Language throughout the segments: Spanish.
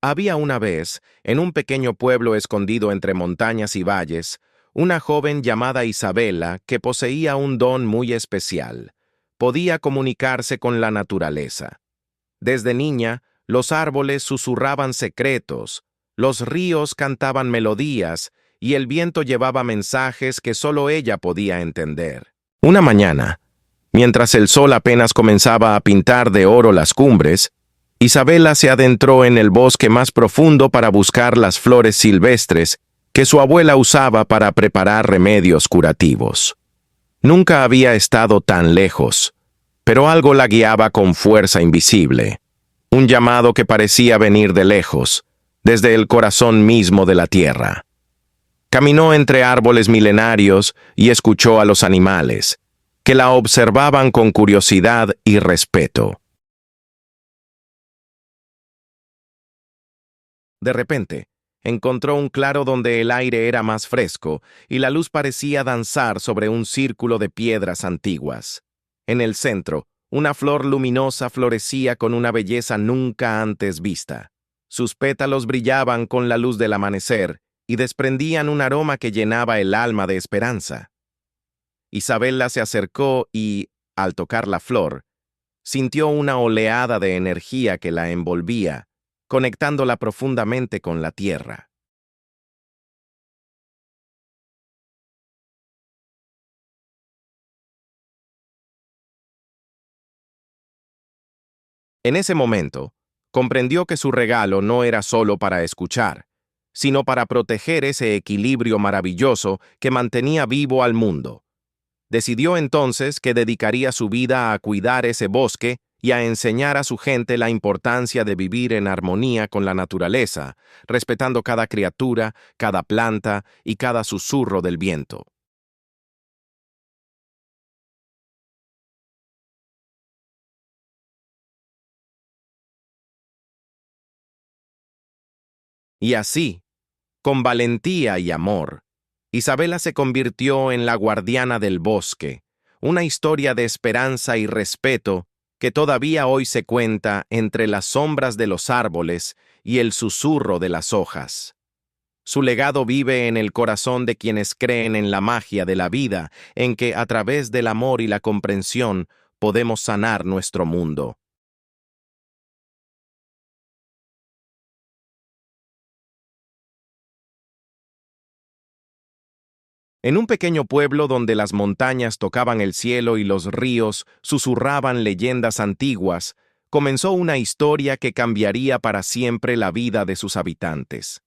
Había una vez, en un pequeño pueblo escondido entre montañas y valles, una joven llamada Isabela que poseía un don muy especial. Podía comunicarse con la naturaleza. Desde niña, los árboles susurraban secretos, los ríos cantaban melodías y el viento llevaba mensajes que solo ella podía entender. Una mañana, mientras el sol apenas comenzaba a pintar de oro las cumbres, Isabela se adentró en el bosque más profundo para buscar las flores silvestres que su abuela usaba para preparar remedios curativos. Nunca había estado tan lejos, pero algo la guiaba con fuerza invisible, un llamado que parecía venir de lejos, desde el corazón mismo de la tierra. Caminó entre árboles milenarios y escuchó a los animales, que la observaban con curiosidad y respeto. De repente, encontró un claro donde el aire era más fresco y la luz parecía danzar sobre un círculo de piedras antiguas. En el centro, una flor luminosa florecía con una belleza nunca antes vista. Sus pétalos brillaban con la luz del amanecer y desprendían un aroma que llenaba el alma de esperanza. Isabela se acercó y, al tocar la flor, sintió una oleada de energía que la envolvía, conectándola profundamente con la tierra. En ese momento, comprendió que su regalo no era solo para escuchar, sino para proteger ese equilibrio maravilloso que mantenía vivo al mundo. Decidió entonces que dedicaría su vida a cuidar ese bosque y a enseñar a su gente la importancia de vivir en armonía con la naturaleza, respetando cada criatura, cada planta y cada susurro del viento. Y así, con valentía y amor, Isabela se convirtió en la guardiana del bosque, una historia de esperanza y respeto que todavía hoy se cuenta entre las sombras de los árboles y el susurro de las hojas. Su legado vive en el corazón de quienes creen en la magia de la vida, en que a través del amor y la comprensión podemos sanar nuestro mundo. En un pequeño pueblo donde las montañas tocaban el cielo y los ríos susurraban leyendas antiguas, comenzó una historia que cambiaría para siempre la vida de sus habitantes.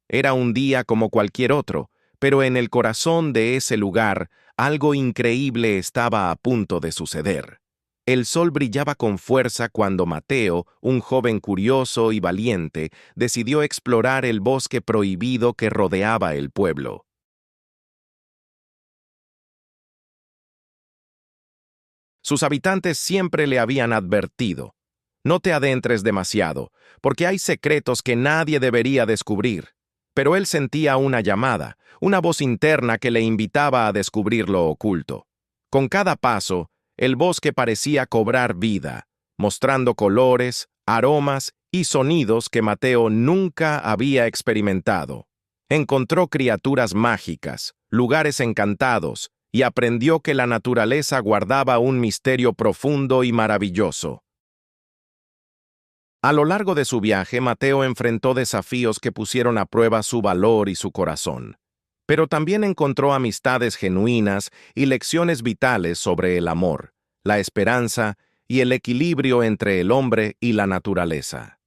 Era un día como cualquier otro, pero en el corazón de ese lugar algo increíble estaba a punto de suceder. El sol brillaba con fuerza cuando Mateo, un joven curioso y valiente, decidió explorar el bosque prohibido que rodeaba el pueblo. Sus habitantes siempre le habían advertido: no te adentres demasiado, porque hay secretos que nadie debería descubrir. Pero él sentía una llamada, una voz interna que le invitaba a descubrir lo oculto. Con cada paso, el bosque parecía cobrar vida, mostrando colores, aromas y sonidos que Mateo nunca había experimentado. Encontró criaturas mágicas, lugares encantados, y aprendió que la naturaleza guardaba un misterio profundo y maravilloso. A lo largo de su viaje, Mateo enfrentó desafíos que pusieron a prueba su valor y su corazón, pero también encontró amistades genuinas y lecciones vitales sobre el amor, la esperanza y el equilibrio entre el hombre y la naturaleza.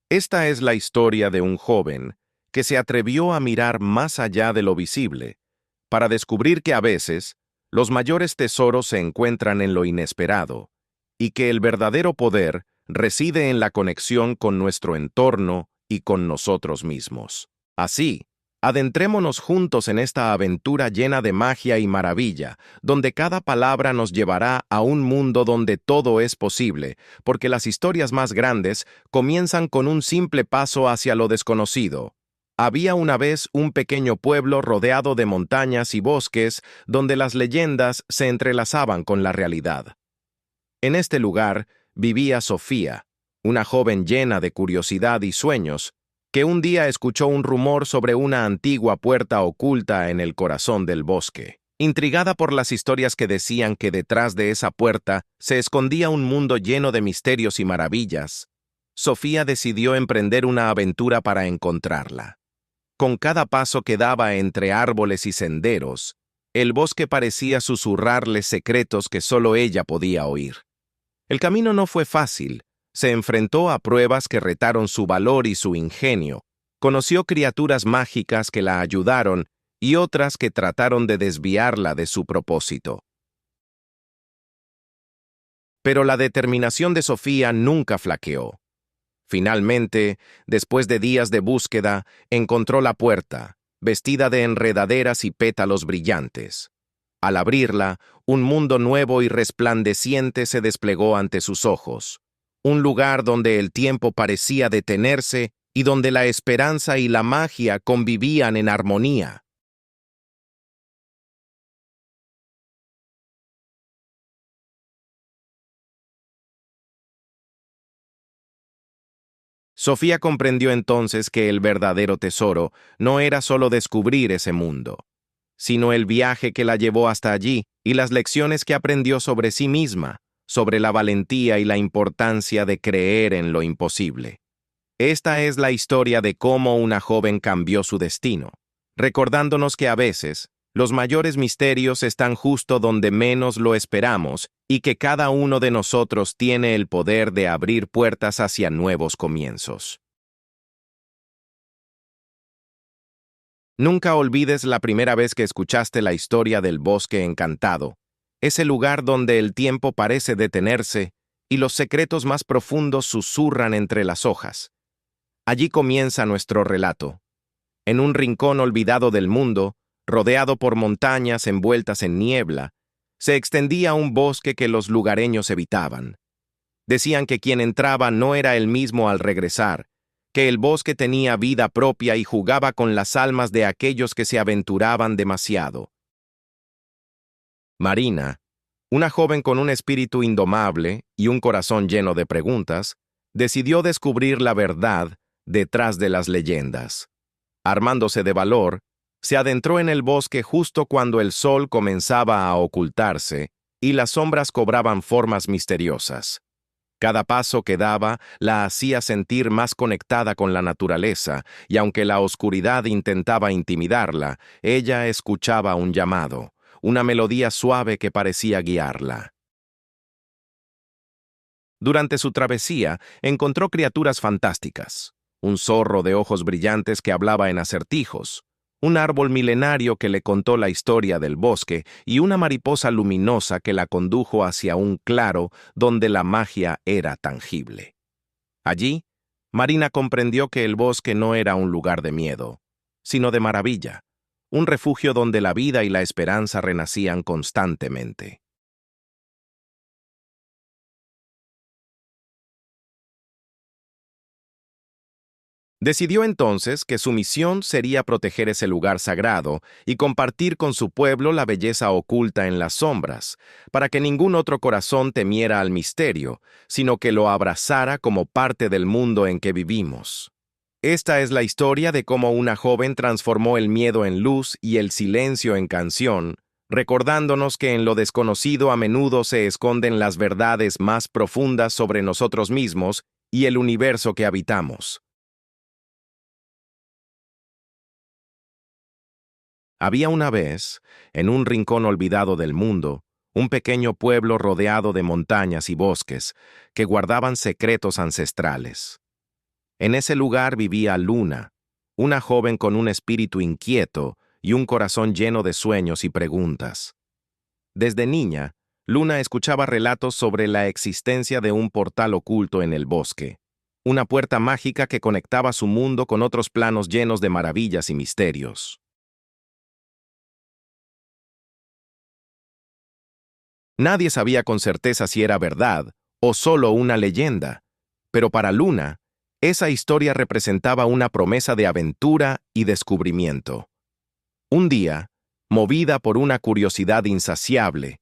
Esta es la historia de un joven que se atrevió a mirar más allá de lo visible, para descubrir que a veces los mayores tesoros se encuentran en lo inesperado, y que el verdadero poder reside en la conexión con nuestro entorno y con nosotros mismos. Así, adentrémonos juntos en esta aventura llena de magia y maravilla, donde cada palabra nos llevará a un mundo donde todo es posible, porque las historias más grandes comienzan con un simple paso hacia lo desconocido. Había una vez un pequeño pueblo rodeado de montañas y bosques donde las leyendas se entrelazaban con la realidad. En este lugar vivía Sofía, una joven llena de curiosidad y sueños, que un día escuchó un rumor sobre una antigua puerta oculta en el corazón del bosque. Intrigada por las historias que decían que detrás de esa puerta se escondía un mundo lleno de misterios y maravillas, Sofía decidió emprender una aventura para encontrarla. Con cada paso que daba entre árboles y senderos, el bosque parecía susurrarle secretos que solo ella podía oír. El camino no fue fácil. Se enfrentó a pruebas que retaron su valor y su ingenio. Conoció criaturas mágicas que la ayudaron y otras que trataron de desviarla de su propósito. Pero la determinación de Sofía nunca flaqueó. Finalmente, después de días de búsqueda, encontró la puerta, vestida de enredaderas y pétalos brillantes. Al abrirla, un mundo nuevo y resplandeciente se desplegó ante sus ojos. Un lugar donde el tiempo parecía detenerse y donde la esperanza y la magia convivían en armonía. Sofía comprendió entonces que el verdadero tesoro no era solo descubrir ese mundo, sino el viaje que la llevó hasta allí y las lecciones que aprendió sobre sí misma, sobre la valentía y la importancia de creer en lo imposible. Esta es la historia de cómo una joven cambió su destino, recordándonos que a veces los mayores misterios están justo donde menos lo esperamos y que cada uno de nosotros tiene el poder de abrir puertas hacia nuevos comienzos. Nunca olvides la primera vez que escuchaste la historia del bosque encantado, ese lugar donde el tiempo parece detenerse y los secretos más profundos susurran entre las hojas. Allí comienza nuestro relato. En un rincón olvidado del mundo, rodeado por montañas envueltas en niebla, se extendía un bosque que los lugareños evitaban. Decían que quien entraba no era el mismo al regresar, que el bosque tenía vida propia y jugaba con las almas de aquellos que se aventuraban demasiado. Marina, una joven con un espíritu indomable y un corazón lleno de preguntas, decidió descubrir la verdad detrás de las leyendas. Armándose de valor, se adentró en el bosque justo cuando el sol comenzaba a ocultarse y las sombras cobraban formas misteriosas. Cada paso que daba la hacía sentir más conectada con la naturaleza, y aunque la oscuridad intentaba intimidarla, ella escuchaba un llamado, una melodía suave que parecía guiarla. Durante su travesía, encontró criaturas fantásticas. Un zorro de ojos brillantes que hablaba en acertijos, un árbol milenario que le contó la historia del bosque y una mariposa luminosa que la condujo hacia un claro donde la magia era tangible. Allí, Marina comprendió que el bosque no era un lugar de miedo, sino de maravilla, un refugio donde la vida y la esperanza renacían constantemente. Decidió entonces que su misión sería proteger ese lugar sagrado y compartir con su pueblo la belleza oculta en las sombras, para que ningún otro corazón temiera al misterio, sino que lo abrazara como parte del mundo en que vivimos. Esta es la historia de cómo una joven transformó el miedo en luz y el silencio en canción, recordándonos que en lo desconocido a menudo se esconden las verdades más profundas sobre nosotros mismos y el universo que habitamos. Había una vez, en un rincón olvidado del mundo, un pequeño pueblo rodeado de montañas y bosques que guardaban secretos ancestrales. En ese lugar vivía Luna, una joven con un espíritu inquieto y un corazón lleno de sueños y preguntas. Desde niña, Luna escuchaba relatos sobre la existencia de un portal oculto en el bosque, una puerta mágica que conectaba su mundo con otros planos llenos de maravillas y misterios. Nadie sabía con certeza si era verdad o solo una leyenda, pero para Luna, esa historia representaba una promesa de aventura y descubrimiento. Un día, movida por una curiosidad insaciable,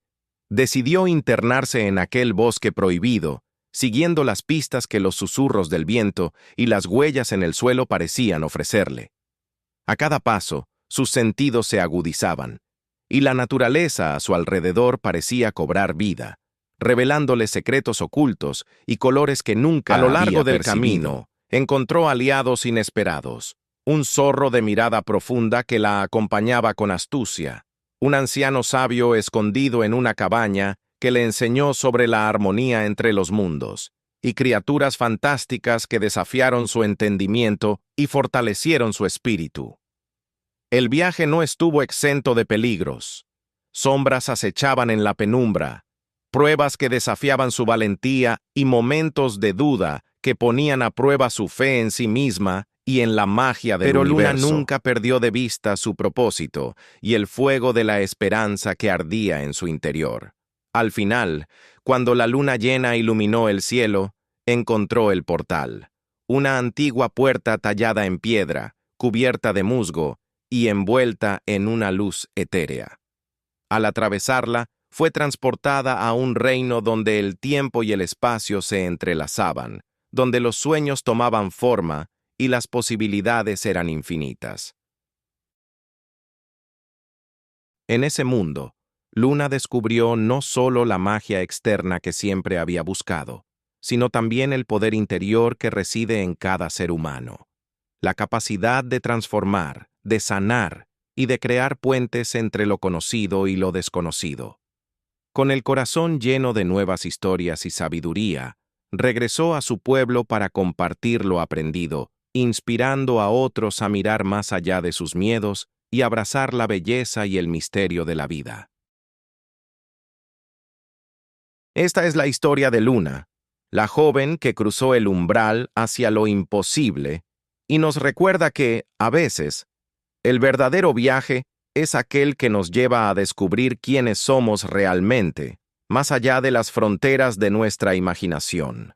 decidió internarse en aquel bosque prohibido, siguiendo las pistas que los susurros del viento y las huellas en el suelo parecían ofrecerle. A cada paso, sus sentidos se agudizaban, y la naturaleza a su alrededor parecía cobrar vida, revelándole secretos ocultos y colores que nunca había percibido. A lo largo del camino, encontró aliados inesperados, un zorro de mirada profunda que la acompañaba con astucia, un anciano sabio escondido en una cabaña que le enseñó sobre la armonía entre los mundos, y criaturas fantásticas que desafiaron su entendimiento y fortalecieron su espíritu. El viaje no estuvo exento de peligros. Sombras acechaban en la penumbra, pruebas que desafiaban su valentía y momentos de duda que ponían a prueba su fe en sí misma y en la magia del universo. Pero Luna nunca perdió de vista su propósito y el fuego de la esperanza que ardía en su interior. Al final, cuando la luna llena iluminó el cielo, encontró el portal, una antigua puerta tallada en piedra, cubierta de musgo y envuelta en una luz etérea. Al atravesarla, fue transportada a un reino donde el tiempo y el espacio se entrelazaban, donde los sueños tomaban forma y las posibilidades eran infinitas. En ese mundo, Luna descubrió no solo la magia externa que siempre había buscado, sino también el poder interior que reside en cada ser humano, la capacidad de transformar, de sanar y de crear puentes entre lo conocido y lo desconocido. Con el corazón lleno de nuevas historias y sabiduría, regresó a su pueblo para compartir lo aprendido, inspirando a otros a mirar más allá de sus miedos y abrazar la belleza y el misterio de la vida. Esta es la historia de Luna, la joven que cruzó el umbral hacia lo imposible, y nos recuerda que, a veces, el verdadero viaje es aquel que nos lleva a descubrir quiénes somos realmente, más allá de las fronteras de nuestra imaginación.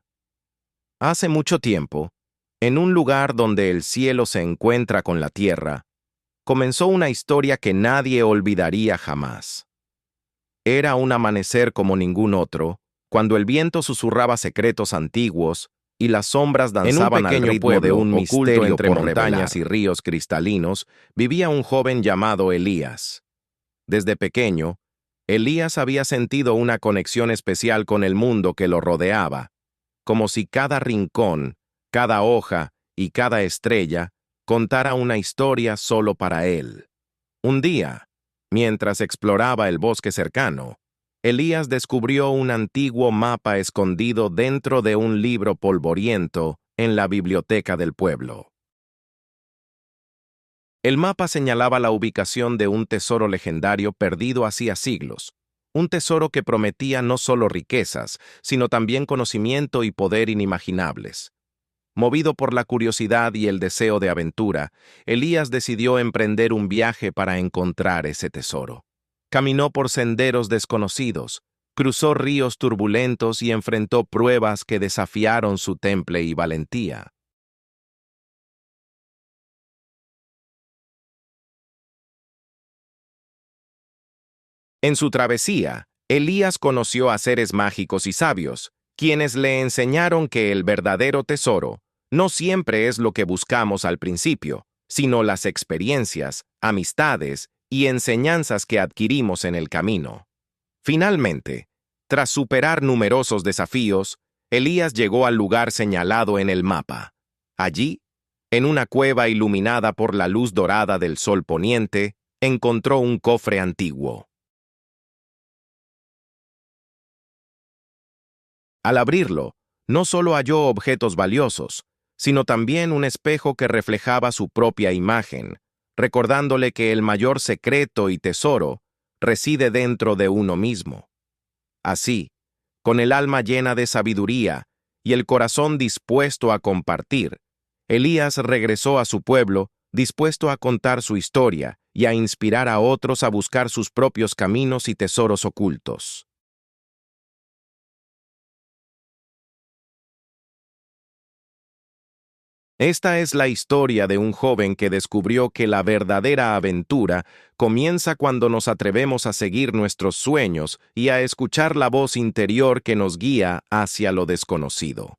Hace mucho tiempo, en un lugar donde el cielo se encuentra con la tierra, comenzó una historia que nadie olvidaría jamás. Era un amanecer como ningún otro, cuando el viento susurraba secretos antiguos y las sombras danzaban al ritmo de un misterio entre montañas y ríos cristalinos, vivía un joven llamado Elías. Desde pequeño, Elías había sentido una conexión especial con el mundo que lo rodeaba, como si cada rincón, cada hoja y cada estrella contara una historia solo para él. Un día, mientras exploraba el bosque cercano, Elías descubrió un antiguo mapa escondido dentro de un libro polvoriento en la biblioteca del pueblo. El mapa señalaba la ubicación de un tesoro legendario perdido hacía siglos, un tesoro que prometía no solo riquezas, sino también conocimiento y poder inimaginables. Movido por la curiosidad y el deseo de aventura, Elías decidió emprender un viaje para encontrar ese tesoro. Caminó por senderos desconocidos, cruzó ríos turbulentos y enfrentó pruebas que desafiaron su temple y valentía. En su travesía, Elías conoció a seres mágicos y sabios, quienes le enseñaron que el verdadero tesoro no siempre es lo que buscamos al principio, sino las experiencias, amistades y enseñanzas que adquirimos en el camino. Finalmente, tras superar numerosos desafíos, Elías llegó al lugar señalado en el mapa. Allí, en una cueva iluminada por la luz dorada del sol poniente, encontró un cofre antiguo. Al abrirlo, no solo halló objetos valiosos, sino también un espejo que reflejaba su propia imagen, recordándole que el mayor secreto y tesoro reside dentro de uno mismo. Así, con el alma llena de sabiduría y el corazón dispuesto a compartir, Elías regresó a su pueblo, dispuesto a contar su historia y a inspirar a otros a buscar sus propios caminos y tesoros ocultos. Esta es la historia de un joven que descubrió que la verdadera aventura comienza cuando nos atrevemos a seguir nuestros sueños y a escuchar la voz interior que nos guía hacia lo desconocido.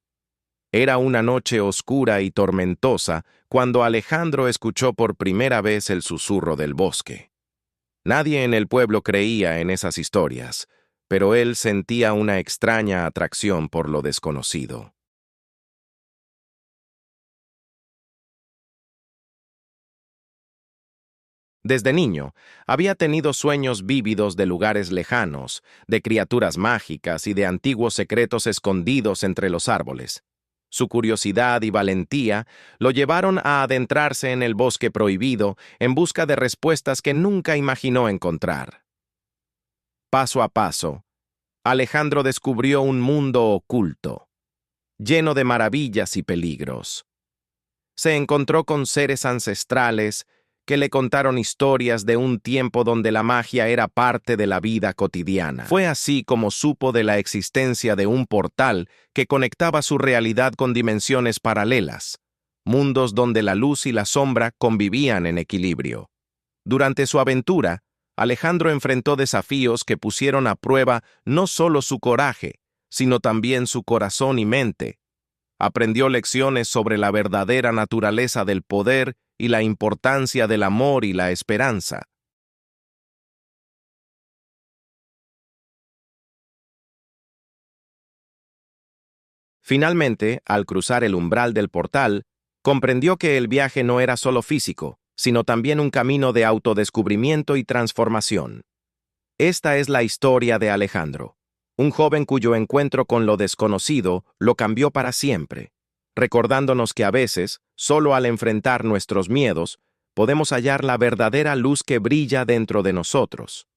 Era una noche oscura y tormentosa cuando Alejandro escuchó por primera vez el susurro del bosque. Nadie en el pueblo creía en esas historias, pero él sentía una extraña atracción por lo desconocido. Desde niño, había tenido sueños vívidos de lugares lejanos, de criaturas mágicas y de antiguos secretos escondidos entre los árboles. Su curiosidad y valentía lo llevaron a adentrarse en el bosque prohibido en busca de respuestas que nunca imaginó encontrar. Paso a paso, Alejandro descubrió un mundo oculto, lleno de maravillas y peligros. Se encontró con seres ancestrales que le contaron historias de un tiempo donde la magia era parte de la vida cotidiana. Fue así como supo de la existencia de un portal que conectaba su realidad con dimensiones paralelas, mundos donde la luz y la sombra convivían en equilibrio. Durante su aventura, Alejandro enfrentó desafíos que pusieron a prueba no solo su coraje, sino también su corazón y mente. Aprendió lecciones sobre la verdadera naturaleza del poder y la importancia del amor y la esperanza. Finalmente, al cruzar el umbral del portal, comprendió que el viaje no era solo físico, sino también un camino de autodescubrimiento y transformación. Esta es la historia de Alejandro, un joven cuyo encuentro con lo desconocido lo cambió para siempre, recordándonos que a veces, solo al enfrentar nuestros miedos, podemos hallar la verdadera luz que brilla dentro de nosotros.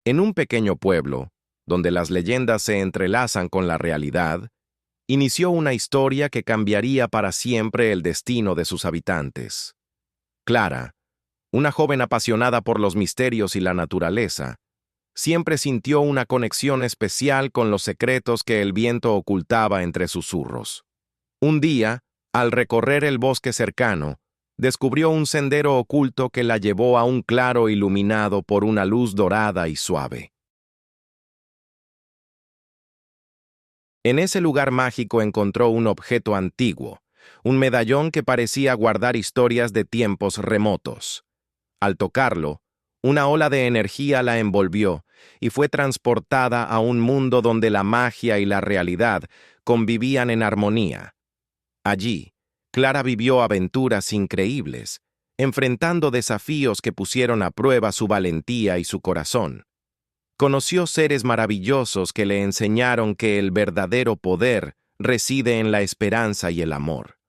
En un pequeño pueblo, donde las leyendas se entrelazan con la realidad, inició una historia que cambiaría para siempre el destino de sus habitantes. Clara, una joven apasionada por los misterios y la naturaleza, siempre sintió una conexión especial con los secretos que el viento ocultaba entre susurros. Un día, al recorrer el bosque cercano, descubrió un sendero oculto que la llevó a un claro iluminado por una luz dorada y suave. En ese lugar mágico encontró un objeto antiguo, un medallón que parecía guardar historias de tiempos remotos. Al tocarlo, una ola de energía la envolvió y fue transportada a un mundo donde la magia y la realidad convivían en armonía. Allí, Clara vivió aventuras increíbles, enfrentando desafíos que pusieron a prueba su valentía y su corazón. Conoció seres maravillosos que le enseñaron que el verdadero poder reside en la esperanza y el amor.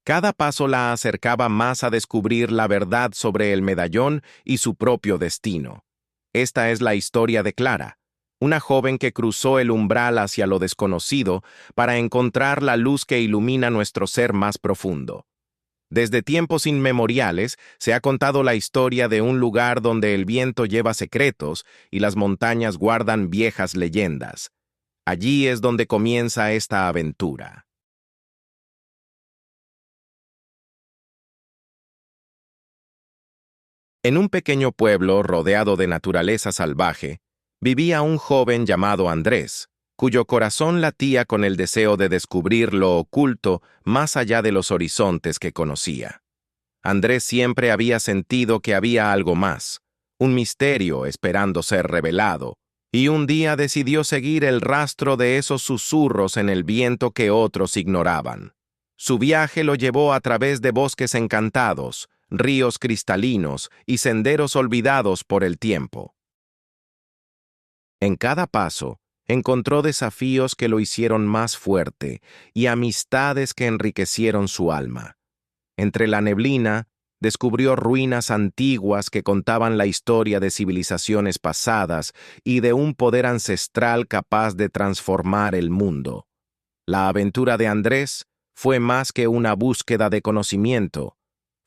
Cada paso la acercaba más a descubrir la verdad sobre el medallón y su propio destino. Esta es la historia de Clara, una joven que cruzó el umbral hacia lo desconocido para encontrar la luz que ilumina nuestro ser más profundo. Desde tiempos inmemoriales se ha contado la historia de un lugar donde el viento lleva secretos y las montañas guardan viejas leyendas. Allí es donde comienza esta aventura. En un pequeño pueblo rodeado de naturaleza salvaje, vivía un joven llamado Andrés, cuyo corazón latía con el deseo de descubrir lo oculto más allá de los horizontes que conocía. Andrés siempre había sentido que había algo más, un misterio esperando ser revelado, y un día decidió seguir el rastro de esos susurros en el viento que otros ignoraban. Su viaje lo llevó a través de bosques encantados, ríos cristalinos y senderos olvidados por el tiempo. En cada paso, encontró desafíos que lo hicieron más fuerte y amistades que enriquecieron su alma. Entre la neblina, descubrió ruinas antiguas que contaban la historia de civilizaciones pasadas y de un poder ancestral capaz de transformar el mundo. La aventura de Andrés fue más que una búsqueda de conocimiento,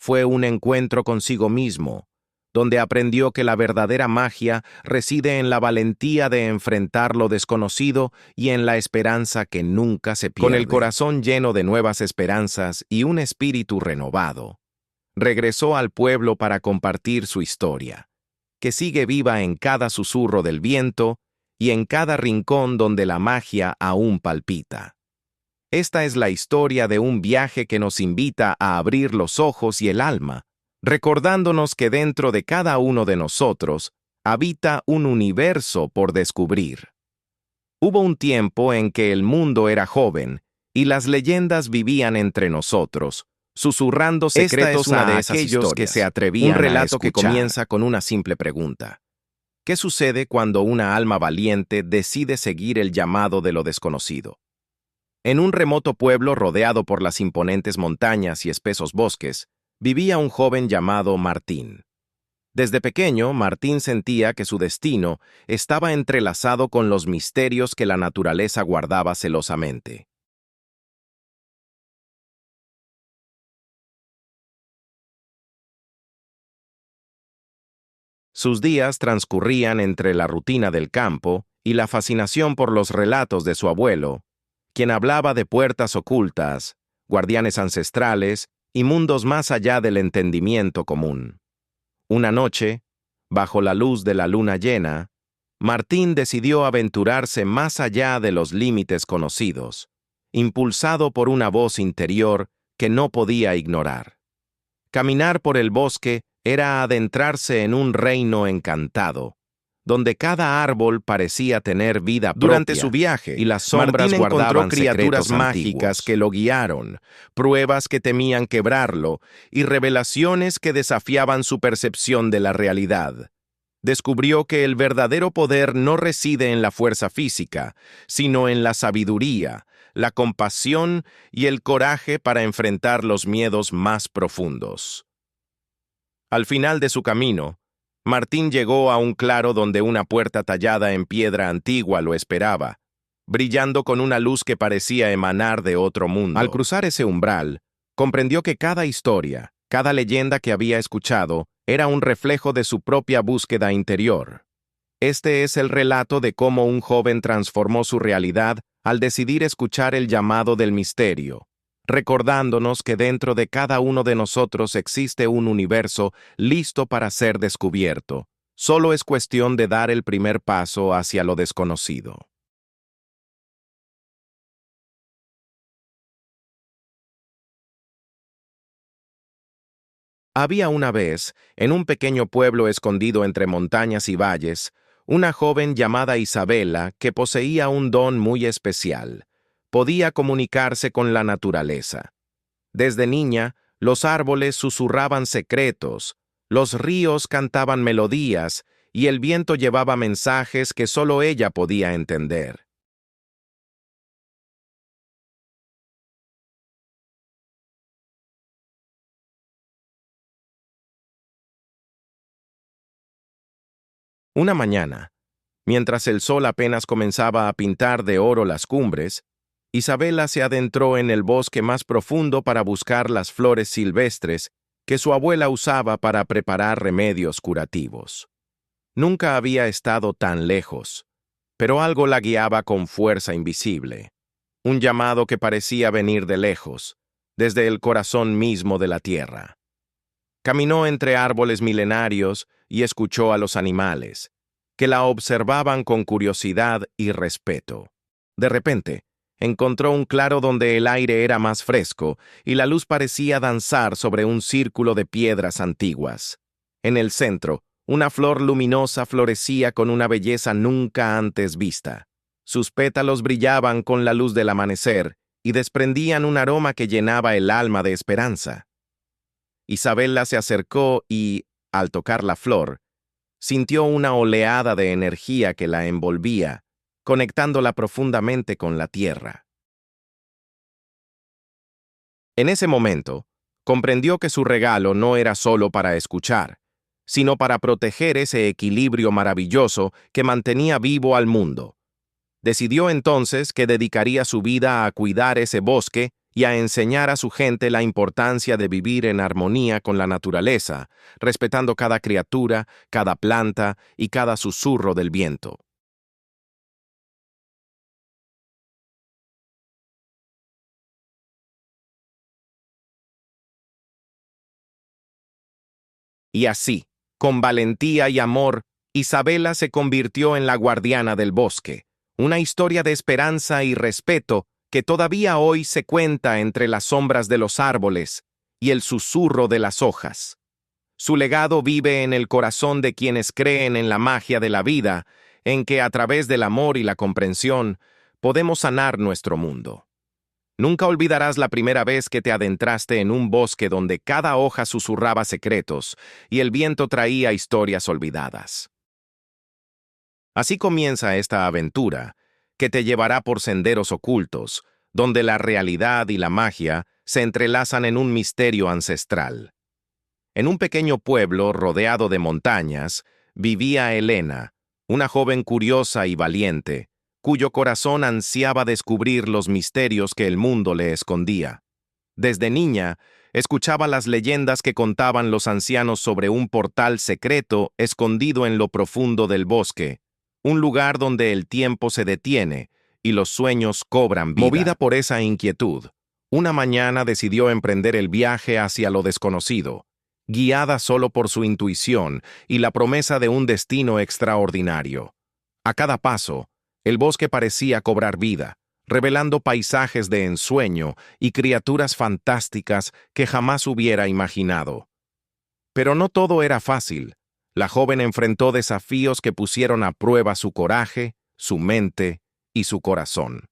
fue un encuentro consigo mismo, donde aprendió que la verdadera magia reside en la valentía de enfrentar lo desconocido y en la esperanza que nunca se pierde. Con el corazón lleno de nuevas esperanzas y un espíritu renovado, regresó al pueblo para compartir su historia, que sigue viva en cada susurro del viento y en cada rincón donde la magia aún palpita. Esta es la historia de un viaje que nos invita a abrir los ojos y el alma, recordándonos que dentro de cada uno de nosotros habita un universo por descubrir. Hubo un tiempo en que el mundo era joven y las leyendas vivían entre nosotros, susurrando secretos a aquellos que se atrevían a escuchar. Un relato que comienza con una simple pregunta. ¿Qué sucede cuando una alma valiente decide seguir el llamado de lo desconocido? En un remoto pueblo rodeado por las imponentes montañas y espesos bosques, vivía un joven llamado Martín. Desde pequeño, Martín sentía que su destino estaba entrelazado con los misterios que la naturaleza guardaba celosamente. Sus días transcurrían entre la rutina del campo y la fascinación por los relatos de su abuelo, quien hablaba de puertas ocultas, guardianes ancestrales y mundos más allá del entendimiento común. Una noche, bajo la luz de la luna llena, Martín decidió aventurarse más allá de los límites conocidos, impulsado por una voz interior que no podía ignorar. Caminar por el bosque era adentrarse en un reino encantado, donde cada árbol parecía tener vida propia. Durante su viaje, y las sombras guardaban criaturas mágicas que lo guiaron, pruebas que temían quebrarlo y revelaciones que desafiaban su percepción de la realidad. Descubrió que el verdadero poder no reside en la fuerza física, sino en la sabiduría, la compasión y el coraje para enfrentar los miedos más profundos. Al final de su camino, Martín llegó a un claro donde una puerta tallada en piedra antigua lo esperaba, brillando con una luz que parecía emanar de otro mundo. Al cruzar ese umbral, comprendió que cada historia, cada leyenda que había escuchado, era un reflejo de su propia búsqueda interior. Este es el relato de cómo un joven transformó su realidad al decidir escuchar el llamado del misterio, recordándonos que dentro de cada uno de nosotros existe un universo listo para ser descubierto. Solo es cuestión de dar el primer paso hacia lo desconocido. Había una vez, en un pequeño pueblo escondido entre montañas y valles, una joven llamada Isabela que poseía un don muy especial. Podía comunicarse con la naturaleza. Desde niña, los árboles susurraban secretos, los ríos cantaban melodías y el viento llevaba mensajes que solo ella podía entender. Una mañana, mientras el sol apenas comenzaba a pintar de oro las cumbres, Isabela se adentró en el bosque más profundo para buscar las flores silvestres que su abuela usaba para preparar remedios curativos. Nunca había estado tan lejos, pero algo la guiaba con fuerza invisible, un llamado que parecía venir de lejos, desde el corazón mismo de la tierra. Caminó entre árboles milenarios y escuchó a los animales, que la observaban con curiosidad y respeto. De repente, encontró un claro donde el aire era más fresco y la luz parecía danzar sobre un círculo de piedras antiguas. En el centro, una flor luminosa florecía con una belleza nunca antes vista. Sus pétalos brillaban con la luz del amanecer y desprendían un aroma que llenaba el alma de esperanza. Isabela se acercó y, al tocar la flor, sintió una oleada de energía que la envolvía, conectándola profundamente con la tierra. En ese momento, comprendió que su regalo no era solo para escuchar, sino para proteger ese equilibrio maravilloso que mantenía vivo al mundo. Decidió entonces que dedicaría su vida a cuidar ese bosque y a enseñar a su gente la importancia de vivir en armonía con la naturaleza, respetando cada criatura, cada planta y cada susurro del viento. Y así, con valentía y amor, Isabela se convirtió en la guardiana del bosque, una historia de esperanza y respeto que todavía hoy se cuenta entre las sombras de los árboles y el susurro de las hojas. Su legado vive en el corazón de quienes creen en la magia de la vida, en que a través del amor y la comprensión podemos sanar nuestro mundo. Nunca olvidarás la primera vez que te adentraste en un bosque donde cada hoja susurraba secretos y el viento traía historias olvidadas. Así comienza esta aventura, que te llevará por senderos ocultos, donde la realidad y la magia se entrelazan en un misterio ancestral. En un pequeño pueblo rodeado de montañas, vivía Elena, una joven curiosa y valiente, cuyo corazón ansiaba descubrir los misterios que el mundo le escondía. Desde niña, escuchaba las leyendas que contaban los ancianos sobre un portal secreto escondido en lo profundo del bosque, un lugar donde el tiempo se detiene y los sueños cobran vida. Movida por esa inquietud, una mañana decidió emprender el viaje hacia lo desconocido, guiada solo por su intuición y la promesa de un destino extraordinario. A cada paso, el bosque parecía cobrar vida, revelando paisajes de ensueño y criaturas fantásticas que jamás hubiera imaginado. Pero no todo era fácil. La joven enfrentó desafíos que pusieron a prueba su coraje, su mente y su corazón.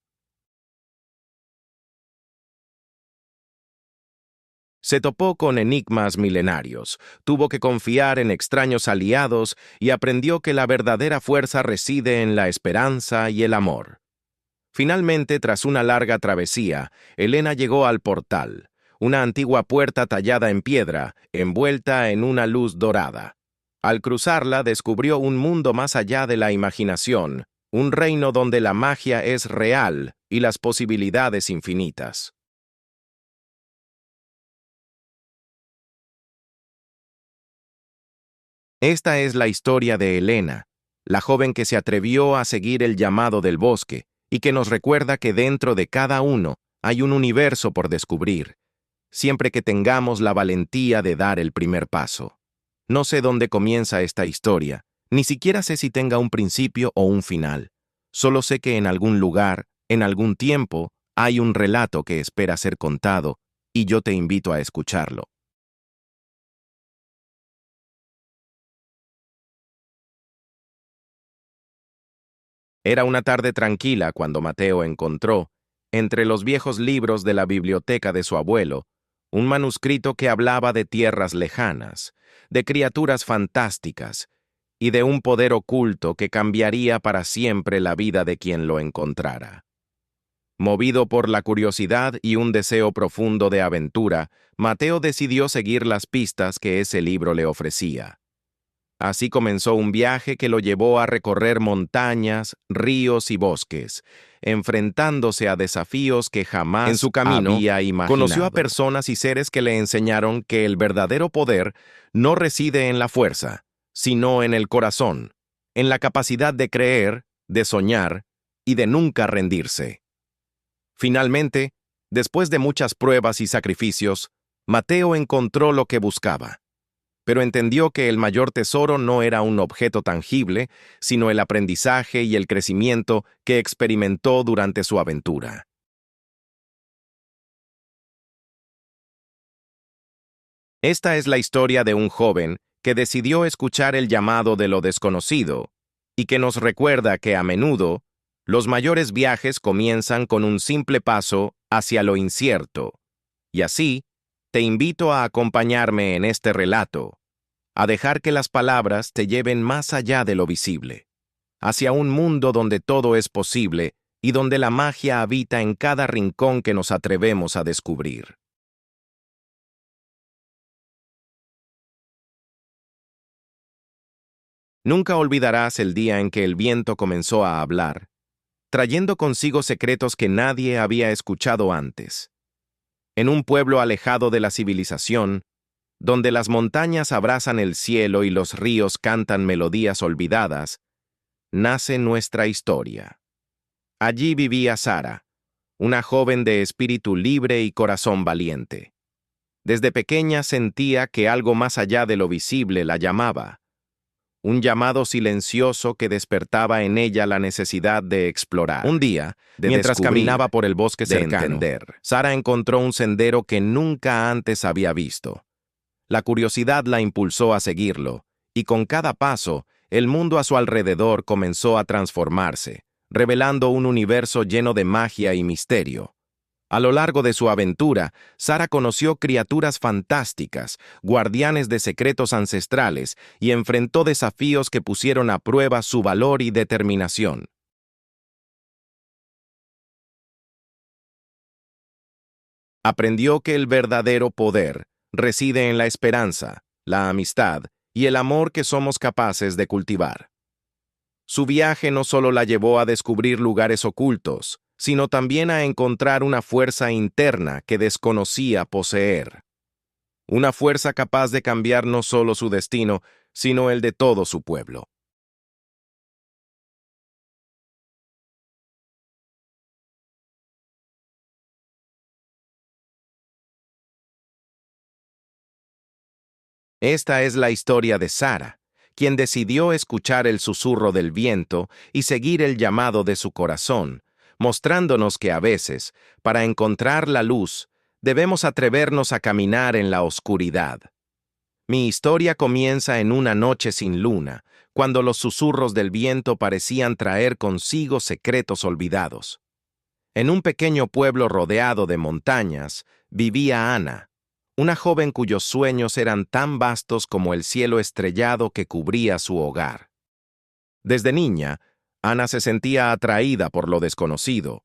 Se topó con enigmas milenarios, tuvo que confiar en extraños aliados y aprendió que la verdadera fuerza reside en la esperanza y el amor. Finalmente, tras una larga travesía, Elena llegó al portal, una antigua puerta tallada en piedra, envuelta en una luz dorada. Al cruzarla, descubrió un mundo más allá de la imaginación, un reino donde la magia es real y las posibilidades infinitas. Esta es la historia de Elena, la joven que se atrevió a seguir el llamado del bosque y que nos recuerda que dentro de cada uno hay un universo por descubrir, siempre que tengamos la valentía de dar el primer paso. No sé dónde comienza esta historia, ni siquiera sé si tenga un principio o un final. Solo sé que en algún lugar, en algún tiempo, hay un relato que espera ser contado y yo te invito a escucharlo. Era una tarde tranquila cuando Mateo encontró, entre los viejos libros de la biblioteca de su abuelo, un manuscrito que hablaba de tierras lejanas, de criaturas fantásticas y de un poder oculto que cambiaría para siempre la vida de quien lo encontrara. Movido por la curiosidad y un deseo profundo de aventura, Mateo decidió seguir las pistas que ese libro le ofrecía. Así comenzó un viaje que lo llevó a recorrer montañas, ríos y bosques, enfrentándose a desafíos que jamás En su camino, había imaginado. Conoció a personas y seres que le enseñaron que el verdadero poder no reside en la fuerza, sino en el corazón, en la capacidad de creer, de soñar y de nunca rendirse. Finalmente, después de muchas pruebas y sacrificios, Mateo encontró lo que buscaba. Pero entendió que el mayor tesoro no era un objeto tangible, sino el aprendizaje y el crecimiento que experimentó durante su aventura. Esta es la historia de un joven que decidió escuchar el llamado de lo desconocido y que nos recuerda que a menudo los mayores viajes comienzan con un simple paso hacia lo incierto. Y así, te invito a acompañarme en este relato, a dejar que las palabras te lleven más allá de lo visible, hacia un mundo donde todo es posible y donde la magia habita en cada rincón que nos atrevemos a descubrir. Nunca olvidarás el día en que el viento comenzó a hablar, trayendo consigo secretos que nadie había escuchado antes. en un pueblo alejado de la civilización, donde las montañas abrazan el cielo y los ríos cantan melodías olvidadas, nace nuestra historia. Allí vivía Sara, una joven de espíritu libre y corazón valiente. Desde pequeña sentía que algo más allá de lo visible la llamaba, un llamado silencioso que despertaba en ella la necesidad de explorar. Un día, mientras caminaba por el bosque cercano, Sara encontró un sendero que nunca antes había visto. La curiosidad la impulsó a seguirlo, y con cada paso, el mundo a su alrededor comenzó a transformarse, revelando un universo lleno de magia y misterio. A lo largo de su aventura, Sara conoció criaturas fantásticas, guardianes de secretos ancestrales, y enfrentó desafíos que pusieron a prueba su valor y determinación. Aprendió que el verdadero poder reside en la esperanza, la amistad y el amor que somos capaces de cultivar. Su viaje no solo la llevó a descubrir lugares ocultos, sino también a encontrar una fuerza interna que desconocía poseer. Una fuerza capaz de cambiar no solo su destino, sino el de todo su pueblo. Esta es la historia de Sara, quien decidió escuchar el susurro del viento y seguir el llamado de su corazón, mostrándonos que a veces, para encontrar la luz, debemos atrevernos a caminar en la oscuridad. Mi historia comienza en una noche sin luna, cuando los susurros del viento parecían traer consigo secretos olvidados. En un pequeño pueblo rodeado de montañas, vivía Ana, una joven cuyos sueños eran tan vastos como el cielo estrellado que cubría su hogar. Desde niña, Ana se sentía atraída por lo desconocido,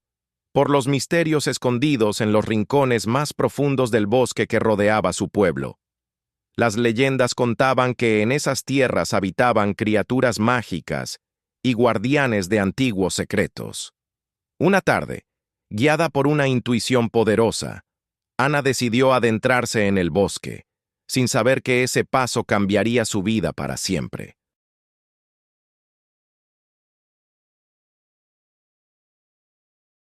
por los misterios escondidos en los rincones más profundos del bosque que rodeaba su pueblo. Las leyendas contaban que en esas tierras habitaban criaturas mágicas y guardianes de antiguos secretos. Una tarde, guiada por una intuición poderosa, Ana decidió adentrarse en el bosque, sin saber que ese paso cambiaría su vida para siempre.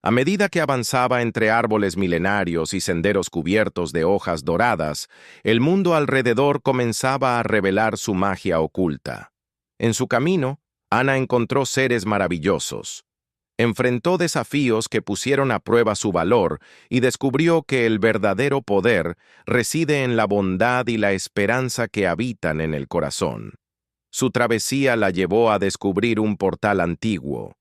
A medida que avanzaba entre árboles milenarios y senderos cubiertos de hojas doradas, el mundo alrededor comenzaba a revelar su magia oculta. En su camino, Ana encontró seres maravillosos. Enfrentó desafíos que pusieron a prueba su valor y descubrió que el verdadero poder reside en la bondad y la esperanza que habitan en el corazón. Su travesía la llevó a descubrir un portal antiguo,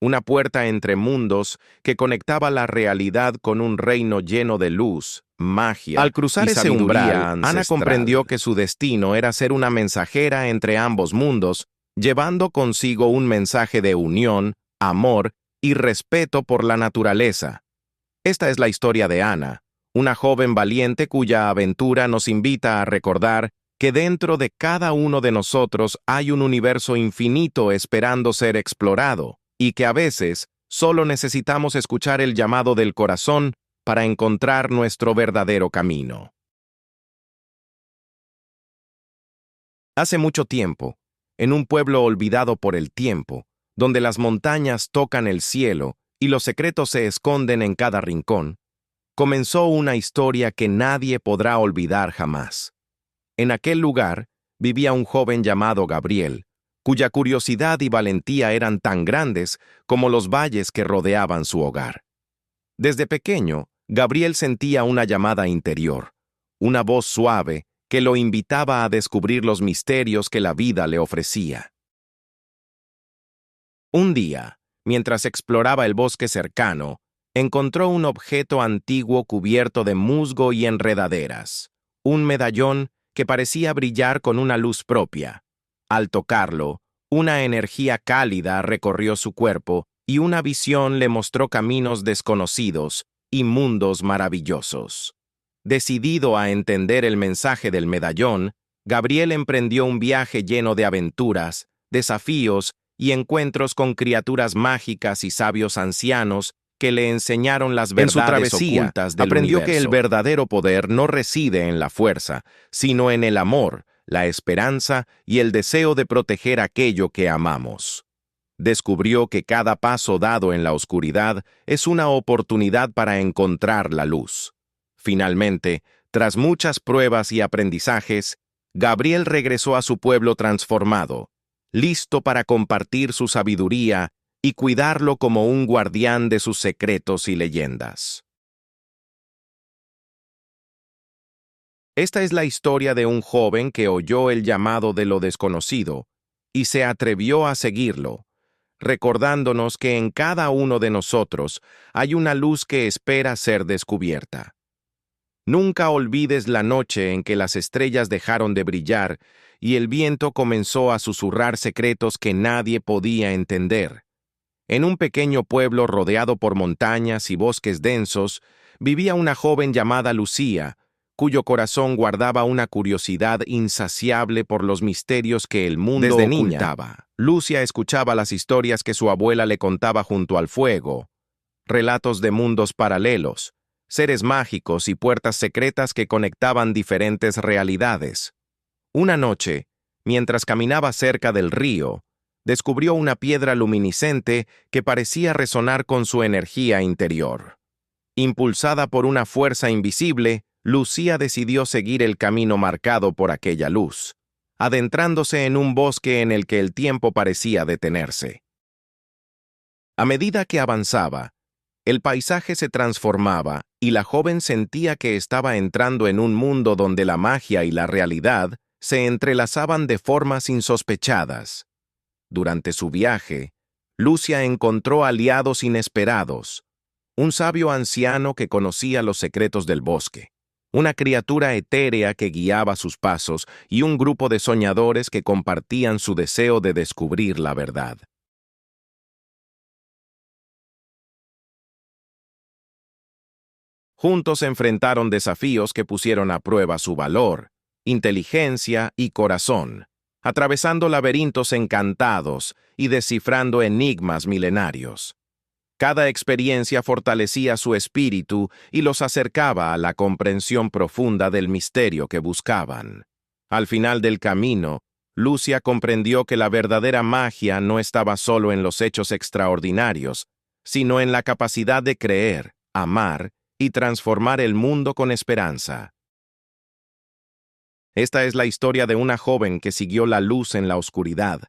una puerta entre mundos que conectaba la realidad con un reino lleno de luz, magia y sabiduría. Al cruzar ese umbral, Ana comprendió que su destino era ser una mensajera entre ambos mundos, llevando consigo un mensaje de unión, amor y respeto por la naturaleza. Esta es la historia de Ana, una joven valiente cuya aventura nos invita a recordar que dentro de cada uno de nosotros hay un universo infinito esperando ser explorado, y que a veces solo necesitamos escuchar el llamado del corazón para encontrar nuestro verdadero camino. Hace mucho tiempo, en un pueblo olvidado por el tiempo, donde las montañas tocan el cielo y los secretos se esconden en cada rincón, comenzó una historia que nadie podrá olvidar jamás. En aquel lugar vivía un joven llamado Gabriel, cuya curiosidad y valentía eran tan grandes como los valles que rodeaban su hogar. Desde pequeño, Gabriel sentía una llamada interior, una voz suave que lo invitaba a descubrir los misterios que la vida le ofrecía. Un día, mientras exploraba el bosque cercano, encontró un objeto antiguo cubierto de musgo y enredaderas, un medallón que parecía brillar con una luz propia. Al tocarlo, una energía cálida recorrió su cuerpo y una visión le mostró caminos desconocidos y mundos maravillosos. Decidido a entender el mensaje del medallón, Gabriel emprendió un viaje lleno de aventuras, desafíos y encuentros con criaturas mágicas y sabios ancianos que le enseñaron las verdades En su travesía, ocultas del aprendió universo. que el verdadero poder no reside en la fuerza, sino en el amor, la esperanza y el deseo de proteger aquello que amamos. Descubrió que cada paso dado en la oscuridad es una oportunidad para encontrar la luz. Finalmente, tras muchas pruebas y aprendizajes, Gabriel regresó a su pueblo transformado, listo para compartir su sabiduría y cuidarlo como un guardián de sus secretos y leyendas. Esta es la historia de un joven que oyó el llamado de lo desconocido y se atrevió a seguirlo, recordándonos que en cada uno de nosotros hay una luz que espera ser descubierta. Nunca olvides la noche en que las estrellas dejaron de brillar y el viento comenzó a susurrar secretos que nadie podía entender. En un pequeño pueblo rodeado por montañas y bosques densos, vivía una joven llamada Lucía, cuyo corazón guardaba una curiosidad insaciable por los misterios que el mundo Desde niña, ocultaba. Lucia escuchaba las historias que su abuela le contaba junto al fuego, relatos de mundos paralelos, seres mágicos y puertas secretas que conectaban diferentes realidades. Una noche, mientras caminaba cerca del río, descubrió una piedra luminiscente que parecía resonar con su energía interior. Impulsada por una fuerza invisible, Lucía decidió seguir el camino marcado por aquella luz, adentrándose en un bosque en el que el tiempo parecía detenerse. A medida que avanzaba, el paisaje se transformaba y la joven sentía que estaba entrando en un mundo donde la magia y la realidad se entrelazaban de formas insospechadas. Durante su viaje, Lucia encontró aliados inesperados, un sabio anciano que conocía los secretos del bosque, una criatura etérea que guiaba sus pasos y un grupo de soñadores que compartían su deseo de descubrir la verdad. Juntos enfrentaron desafíos que pusieron a prueba su valor, inteligencia y corazón, atravesando laberintos encantados y descifrando enigmas milenarios. Cada experiencia fortalecía su espíritu y los acercaba a la comprensión profunda del misterio que buscaban. Al final del camino, Lucia comprendió que la verdadera magia no estaba solo en los hechos extraordinarios, sino en la capacidad de creer, amar y transformar el mundo con esperanza. Esta es la historia de una joven que siguió la luz en la oscuridad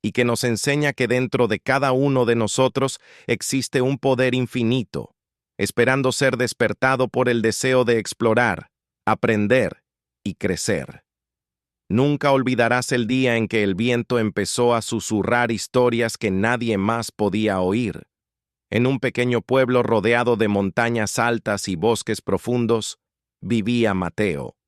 y que nos enseña que dentro de cada uno de nosotros existe un poder infinito, esperando ser despertado por el deseo de explorar, aprender y crecer. Nunca olvidarás el día en que el viento empezó a susurrar historias que nadie más podía oír. En un pequeño pueblo rodeado de montañas altas y bosques profundos, vivía Mateo,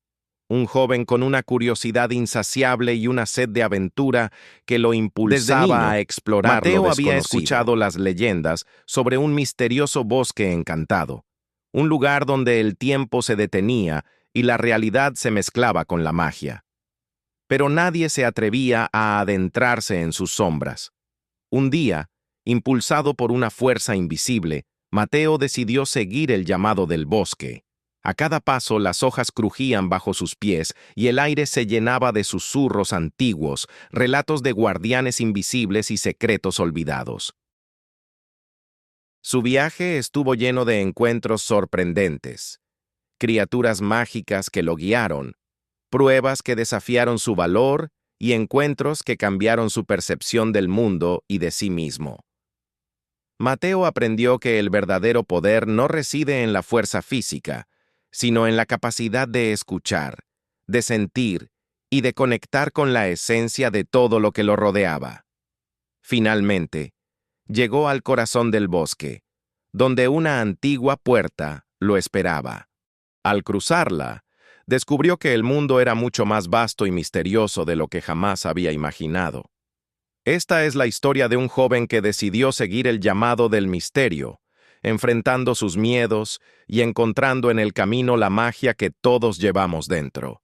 un joven con una curiosidad insaciable y una sed de aventura que lo impulsaba Desde niño, a explorar Mateo lo había desconocido. Escuchado las leyendas sobre un misterioso bosque encantado, un lugar donde el tiempo se detenía y la realidad se mezclaba con la magia. Pero nadie se atrevía a adentrarse en sus sombras. Un día, impulsado por una fuerza invisible, Mateo decidió seguir el llamado del bosque. A cada paso las hojas crujían bajo sus pies y el aire se llenaba de susurros antiguos, relatos de guardianes invisibles y secretos olvidados. Su viaje estuvo lleno de encuentros sorprendentes, criaturas mágicas que lo guiaron, pruebas que desafiaron su valor y encuentros que cambiaron su percepción del mundo y de sí mismo. Mateo aprendió que el verdadero poder no reside en la fuerza física, sino en la capacidad de escuchar, de sentir y de conectar con la esencia de todo lo que lo rodeaba. Finalmente, llegó al corazón del bosque, donde una antigua puerta lo esperaba. Al cruzarla, descubrió que el mundo era mucho más vasto y misterioso de lo que jamás había imaginado. Esta es la historia de un joven que decidió seguir el llamado del misterio, enfrentando sus miedos y encontrando en el camino la magia que todos llevamos dentro.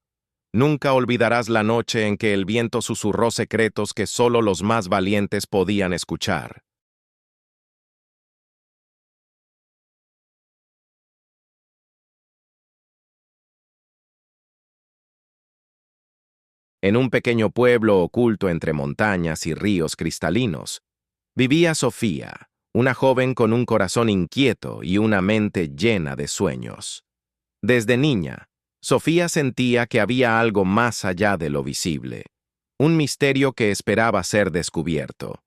Nunca olvidarás la noche en que el viento susurró secretos que solo los más valientes podían escuchar. En un pequeño pueblo oculto entre montañas y ríos cristalinos, vivía Sofía, una joven con un corazón inquieto y una mente llena de sueños. Desde niña, Sofía sentía que había algo más allá de lo visible, un misterio que esperaba ser descubierto.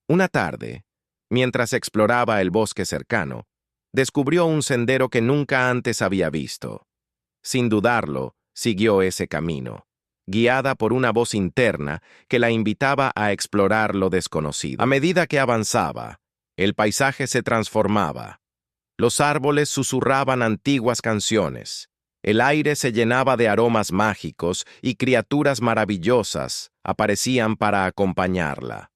Una tarde, mientras exploraba el bosque cercano, descubrió un sendero que nunca antes había visto. Sin dudarlo, siguió ese camino, guiada por una voz interna que la invitaba a explorar lo desconocido. A medida que avanzaba, el paisaje se transformaba. Los árboles susurraban antiguas canciones. El aire se llenaba de aromas mágicos y criaturas maravillosas aparecían para acompañarla.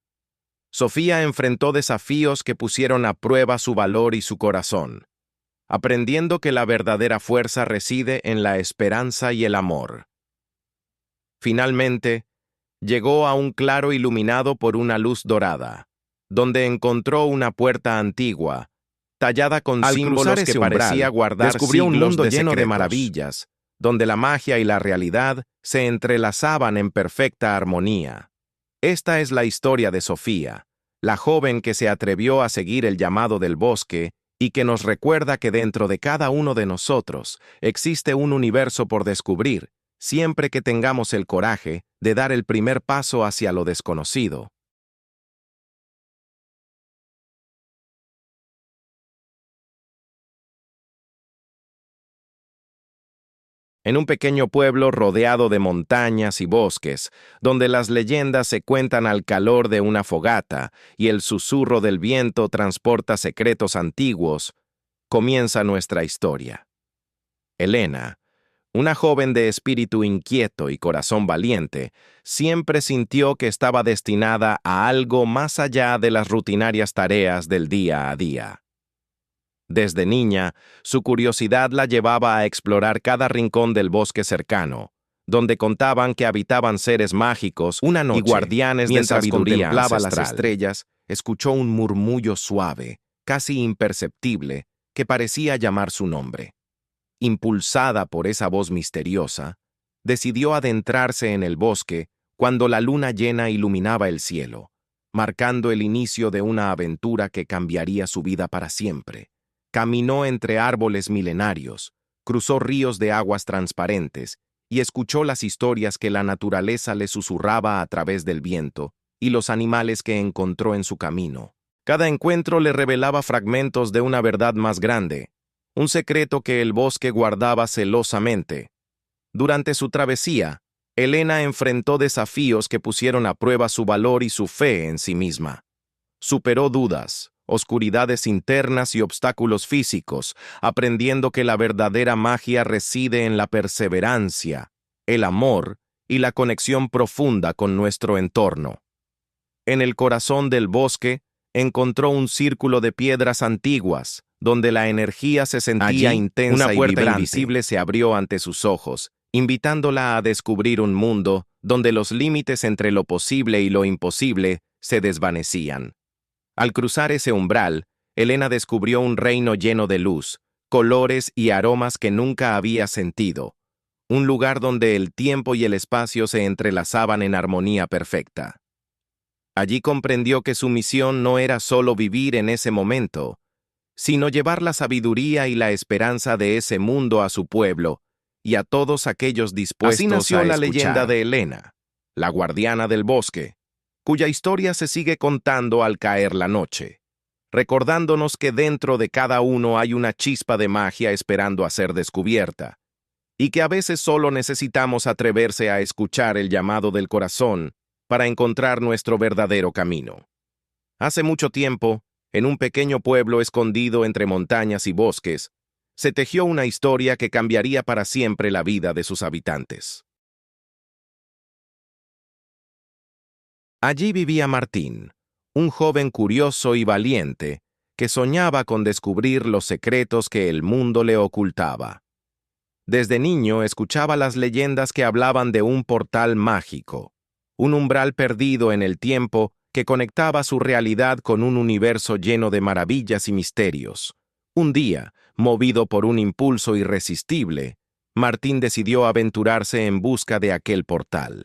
Sofía enfrentó desafíos que pusieron a prueba su valor y su corazón, aprendiendo que la verdadera fuerza reside en la esperanza y el amor. Finalmente, llegó a un claro iluminado por una luz dorada, donde encontró una puerta antigua, tallada con símbolos que parecía guardar descubrió un mundo lleno de maravillas, donde la magia y la realidad se entrelazaban en perfecta armonía. Esta es la historia de Sofía, la joven que se atrevió a seguir el llamado del bosque y que nos recuerda que dentro de cada uno de nosotros existe un universo por descubrir, siempre que tengamos el coraje de dar el primer paso hacia lo desconocido. En un pequeño pueblo rodeado de montañas y bosques, donde las leyendas se cuentan al calor de una fogata y el susurro del viento transporta secretos antiguos, comienza nuestra historia. Elena, una joven de espíritu inquieto y corazón valiente, siempre sintió que estaba destinada a algo más allá de las rutinarias tareas del día a día. Desde niña, su curiosidad la llevaba a explorar cada rincón del bosque cercano, donde contaban que habitaban seres mágicos Una noche, y guardianes de mientras sabiduría contemplaba ancestral. las estrellas, Escuchó un murmullo suave, casi imperceptible, que parecía llamar su nombre. Impulsada por esa voz misteriosa, decidió adentrarse en el bosque cuando la luna llena iluminaba el cielo, marcando el inicio de una aventura que cambiaría su vida para siempre. Caminó entre árboles milenarios, cruzó ríos de aguas transparentes y escuchó las historias que la naturaleza le susurraba a través del viento y los animales que encontró en su camino. Cada encuentro le revelaba fragmentos de una verdad más grande, un secreto que el bosque guardaba celosamente. Durante su travesía, Elena enfrentó desafíos que pusieron a prueba su valor y su fe en sí misma. Superó dudas, oscuridades internas y obstáculos físicos, aprendiendo que la verdadera magia reside en la perseverancia, el amor y la conexión profunda con nuestro entorno. En el corazón del bosque, encontró un círculo de piedras antiguas, donde la energía se sentía Allí, intensa una y puerta vibrante. invisible Se abrió ante sus ojos, invitándola a descubrir un mundo donde los límites entre lo posible y lo imposible se desvanecían. Al cruzar ese umbral, Elena descubrió un reino lleno de luz, colores y aromas que nunca había sentido. Un lugar donde el tiempo y el espacio se entrelazaban en armonía perfecta. Allí comprendió que su misión no era solo vivir en ese momento, sino llevar la sabiduría y la esperanza de ese mundo a su pueblo y a todos aquellos dispuestos Así nació a la escuchar. leyenda de Elena, la guardiana del bosque, cuya historia se sigue contando al caer la noche, recordándonos que dentro de cada uno hay una chispa de magia esperando a ser descubierta, y que a veces solo necesitamos atreverse a escuchar el llamado del corazón para encontrar nuestro verdadero camino. Hace mucho tiempo, en un pequeño pueblo escondido entre montañas y bosques, se tejió una historia que cambiaría para siempre la vida de sus habitantes. Allí vivía Martín, un joven curioso y valiente que soñaba con descubrir los secretos que el mundo le ocultaba. Desde niño escuchaba las leyendas que hablaban de un portal mágico, un umbral perdido en el tiempo que conectaba su realidad con un universo lleno de maravillas y misterios. Un día, movido por un impulso irresistible, Martín decidió aventurarse en busca de aquel portal.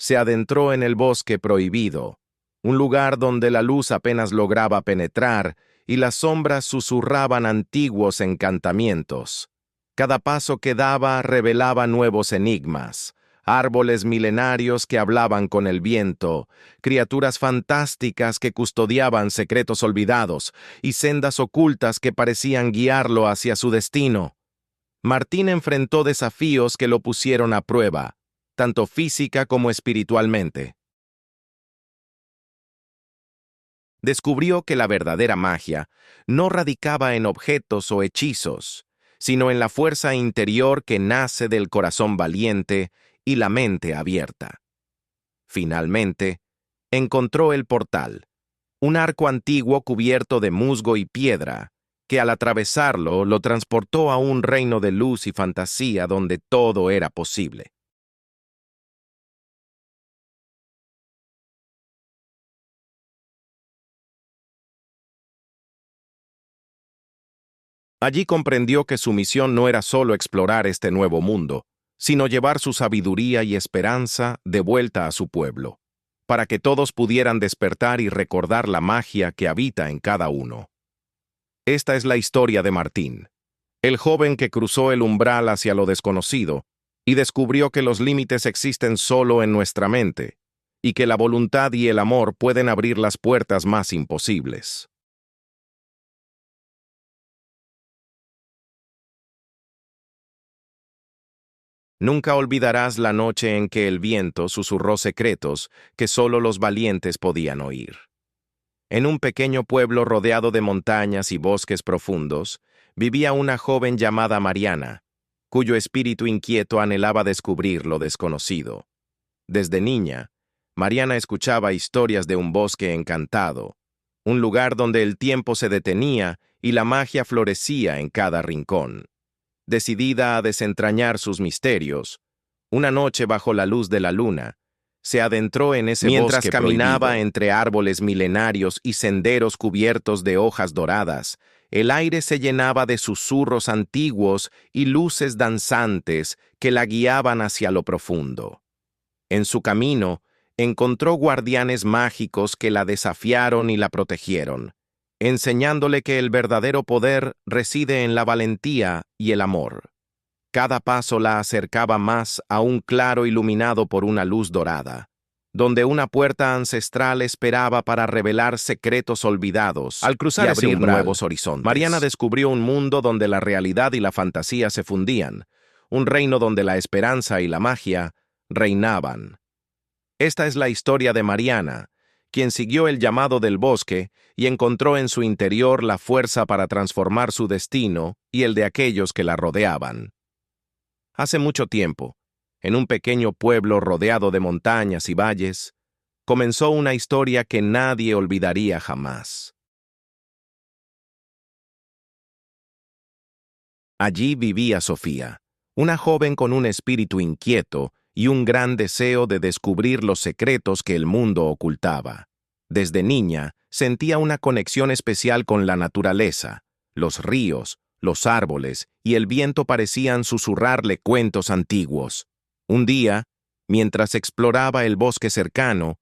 se adentró en el bosque prohibido, un lugar donde la luz apenas lograba penetrar y las sombras susurraban antiguos encantamientos. Cada paso que daba revelaba nuevos enigmas, árboles milenarios que hablaban con el viento, criaturas fantásticas que custodiaban secretos olvidados y sendas ocultas que parecían guiarlo hacia su destino. Martín enfrentó desafíos que lo pusieron a prueba, tanto física como espiritualmente. Descubrió que la verdadera magia no radicaba en objetos o hechizos, sino en la fuerza interior que nace del corazón valiente y la mente abierta. Finalmente, encontró el portal, un arco antiguo cubierto de musgo y piedra, que al atravesarlo lo transportó a un reino de luz y fantasía donde todo era posible. Allí comprendió que su misión no era solo explorar este nuevo mundo, sino llevar su sabiduría y esperanza de vuelta a su pueblo, para que todos pudieran despertar y recordar la magia que habita en cada uno. Esta es la historia de Martín, el joven que cruzó el umbral hacia lo desconocido y descubrió que los límites existen solo en nuestra mente, y que la voluntad y el amor pueden abrir las puertas más imposibles. Nunca olvidarás la noche en que el viento susurró secretos que solo los valientes podían oír. En un pequeño pueblo rodeado de montañas y bosques profundos, vivía una joven llamada Mariana, cuyo espíritu inquieto anhelaba descubrir lo desconocido. Desde niña, Mariana escuchaba historias de un bosque encantado, un lugar donde el tiempo se detenía y la magia florecía en cada rincón. Decidida a desentrañar sus misterios, una noche bajo la luz de la luna, se adentró en ese Mientras bosque caminaba prohibido. Entre árboles milenarios y senderos cubiertos de hojas doradas, el aire se llenaba de susurros antiguos y luces danzantes que la guiaban hacia lo profundo. En su camino, encontró guardianes mágicos que la desafiaron y la protegieron, enseñándole que el verdadero poder reside en la valentía y el amor. Cada paso la acercaba más a un claro iluminado por una luz dorada, donde una puerta ancestral esperaba para revelar secretos olvidados. Al cruzar ese umbral, nuevos horizontes, Mariana descubrió un mundo donde la realidad y la fantasía se fundían, un reino donde la esperanza y la magia reinaban. Esta es la historia de Mariana, quien siguió el llamado del bosque y encontró en su interior la fuerza para transformar su destino y el de aquellos que la rodeaban. Hace mucho tiempo, en un pequeño pueblo rodeado de montañas y valles, comenzó una historia que nadie olvidaría jamás. Allí vivía Sofía, una joven con un espíritu inquieto y un gran deseo de descubrir los secretos que el mundo ocultaba. Desde niña, sentía una conexión especial con la naturaleza. Los ríos, los árboles y el viento parecían susurrarle cuentos antiguos. Un día, mientras exploraba el bosque cercano,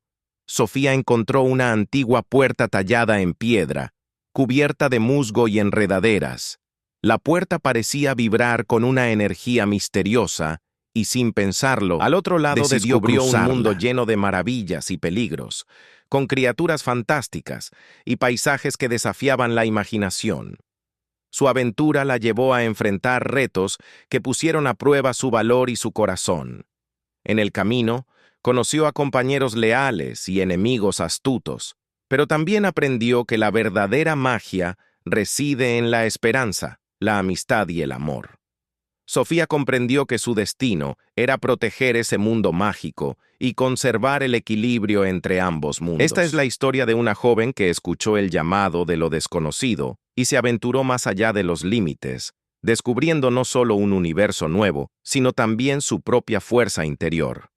Sofía encontró una antigua puerta tallada en piedra, cubierta de musgo y enredaderas. La puerta parecía vibrar con una energía misteriosa, y sin pensarlo, al otro lado descubrió un mundo lleno de maravillas y peligros, con criaturas fantásticas y paisajes que desafiaban la imaginación. Su aventura la llevó a enfrentar retos que pusieron a prueba su valor y su corazón. En el camino, conoció a compañeros leales y enemigos astutos, pero también aprendió que la verdadera magia reside en la esperanza, la amistad y el amor. Sofía comprendió que su destino era proteger ese mundo mágico y conservar el equilibrio entre ambos mundos. Esta es la historia de una joven que escuchó el llamado de lo desconocido y se aventuró más allá de los límites, descubriendo no solo un universo nuevo, sino también su propia fuerza interior.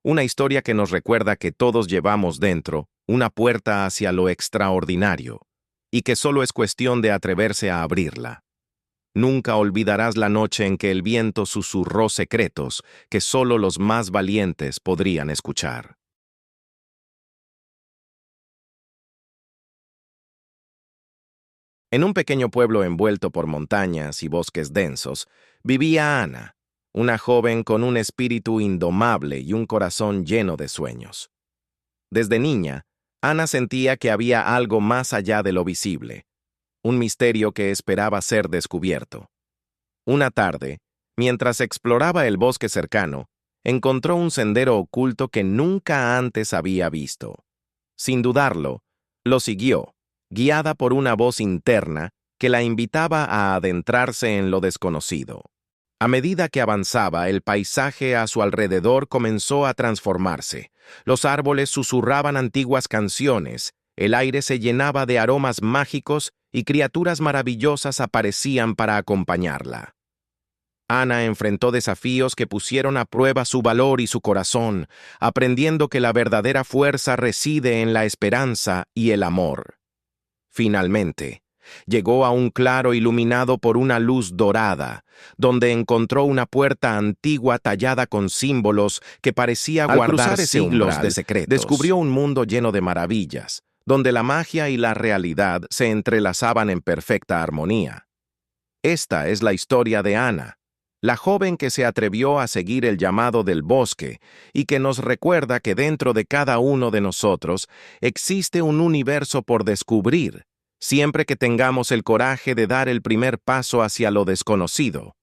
Una historia que nos recuerda que todos llevamos dentro una puerta hacia lo extraordinario, y que solo es cuestión de atreverse a abrirla. Nunca olvidarás la noche en que el viento susurró secretos que solo los más valientes podrían escuchar. En un pequeño pueblo envuelto por montañas y bosques densos, vivía Ana, una joven con un espíritu indomable y un corazón lleno de sueños. Desde niña, Ana sentía que había algo más allá de lo visible, un misterio que esperaba ser descubierto. Una tarde, mientras exploraba el bosque cercano, encontró un sendero oculto que nunca antes había visto. Sin dudarlo, lo siguió, guiada por una voz interna que la invitaba a adentrarse en lo desconocido. A medida que avanzaba, el paisaje a su alrededor comenzó a transformarse. Los árboles susurraban antiguas canciones, el aire se llenaba de aromas mágicos y criaturas maravillosas aparecían para acompañarla. Ana enfrentó desafíos que pusieron a prueba su valor y su corazón, aprendiendo que la verdadera fuerza reside en la esperanza y el amor. Finalmente, llegó a un claro iluminado por una luz dorada, donde encontró una puerta antigua tallada con símbolos que parecía guardar siglos de secretos. Descubrió un mundo lleno de maravillas, donde la magia y la realidad se entrelazaban en perfecta armonía. Esta es la historia de Ana, la joven que se atrevió a seguir el llamado del bosque y que nos recuerda que dentro de cada uno de nosotros existe un universo por descubrir, siempre que tengamos el coraje de dar el primer paso hacia lo desconocido.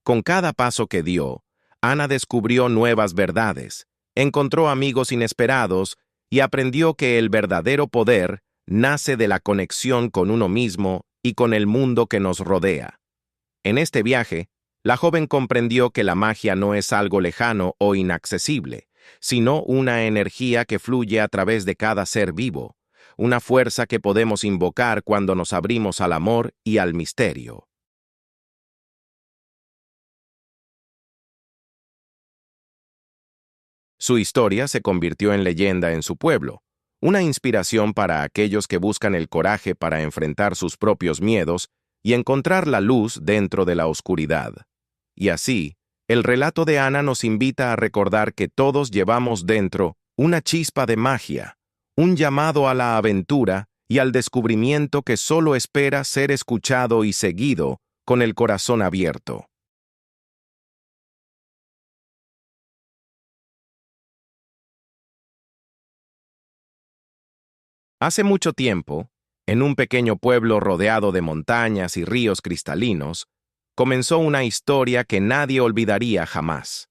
Con cada paso que dio, Ana descubrió nuevas verdades, encontró amigos inesperados y aprendió que el verdadero poder nace de la conexión con uno mismo y con el mundo que nos rodea. En este viaje, la joven comprendió que la magia no es algo lejano o inaccesible, sino una energía que fluye a través de cada ser vivo, una fuerza que podemos invocar cuando nos abrimos al amor y al misterio. Su historia se convirtió en leyenda en su pueblo, una inspiración para aquellos que buscan el coraje para enfrentar sus propios miedos y encontrar la luz dentro de la oscuridad. Y así, el relato de Ana nos invita a recordar que todos llevamos dentro una chispa de magia, un llamado a la aventura y al descubrimiento que solo espera ser escuchado y seguido con el corazón abierto. Hace mucho tiempo, en un pequeño pueblo rodeado de montañas y ríos cristalinos, comenzó una historia que nadie olvidaría jamás.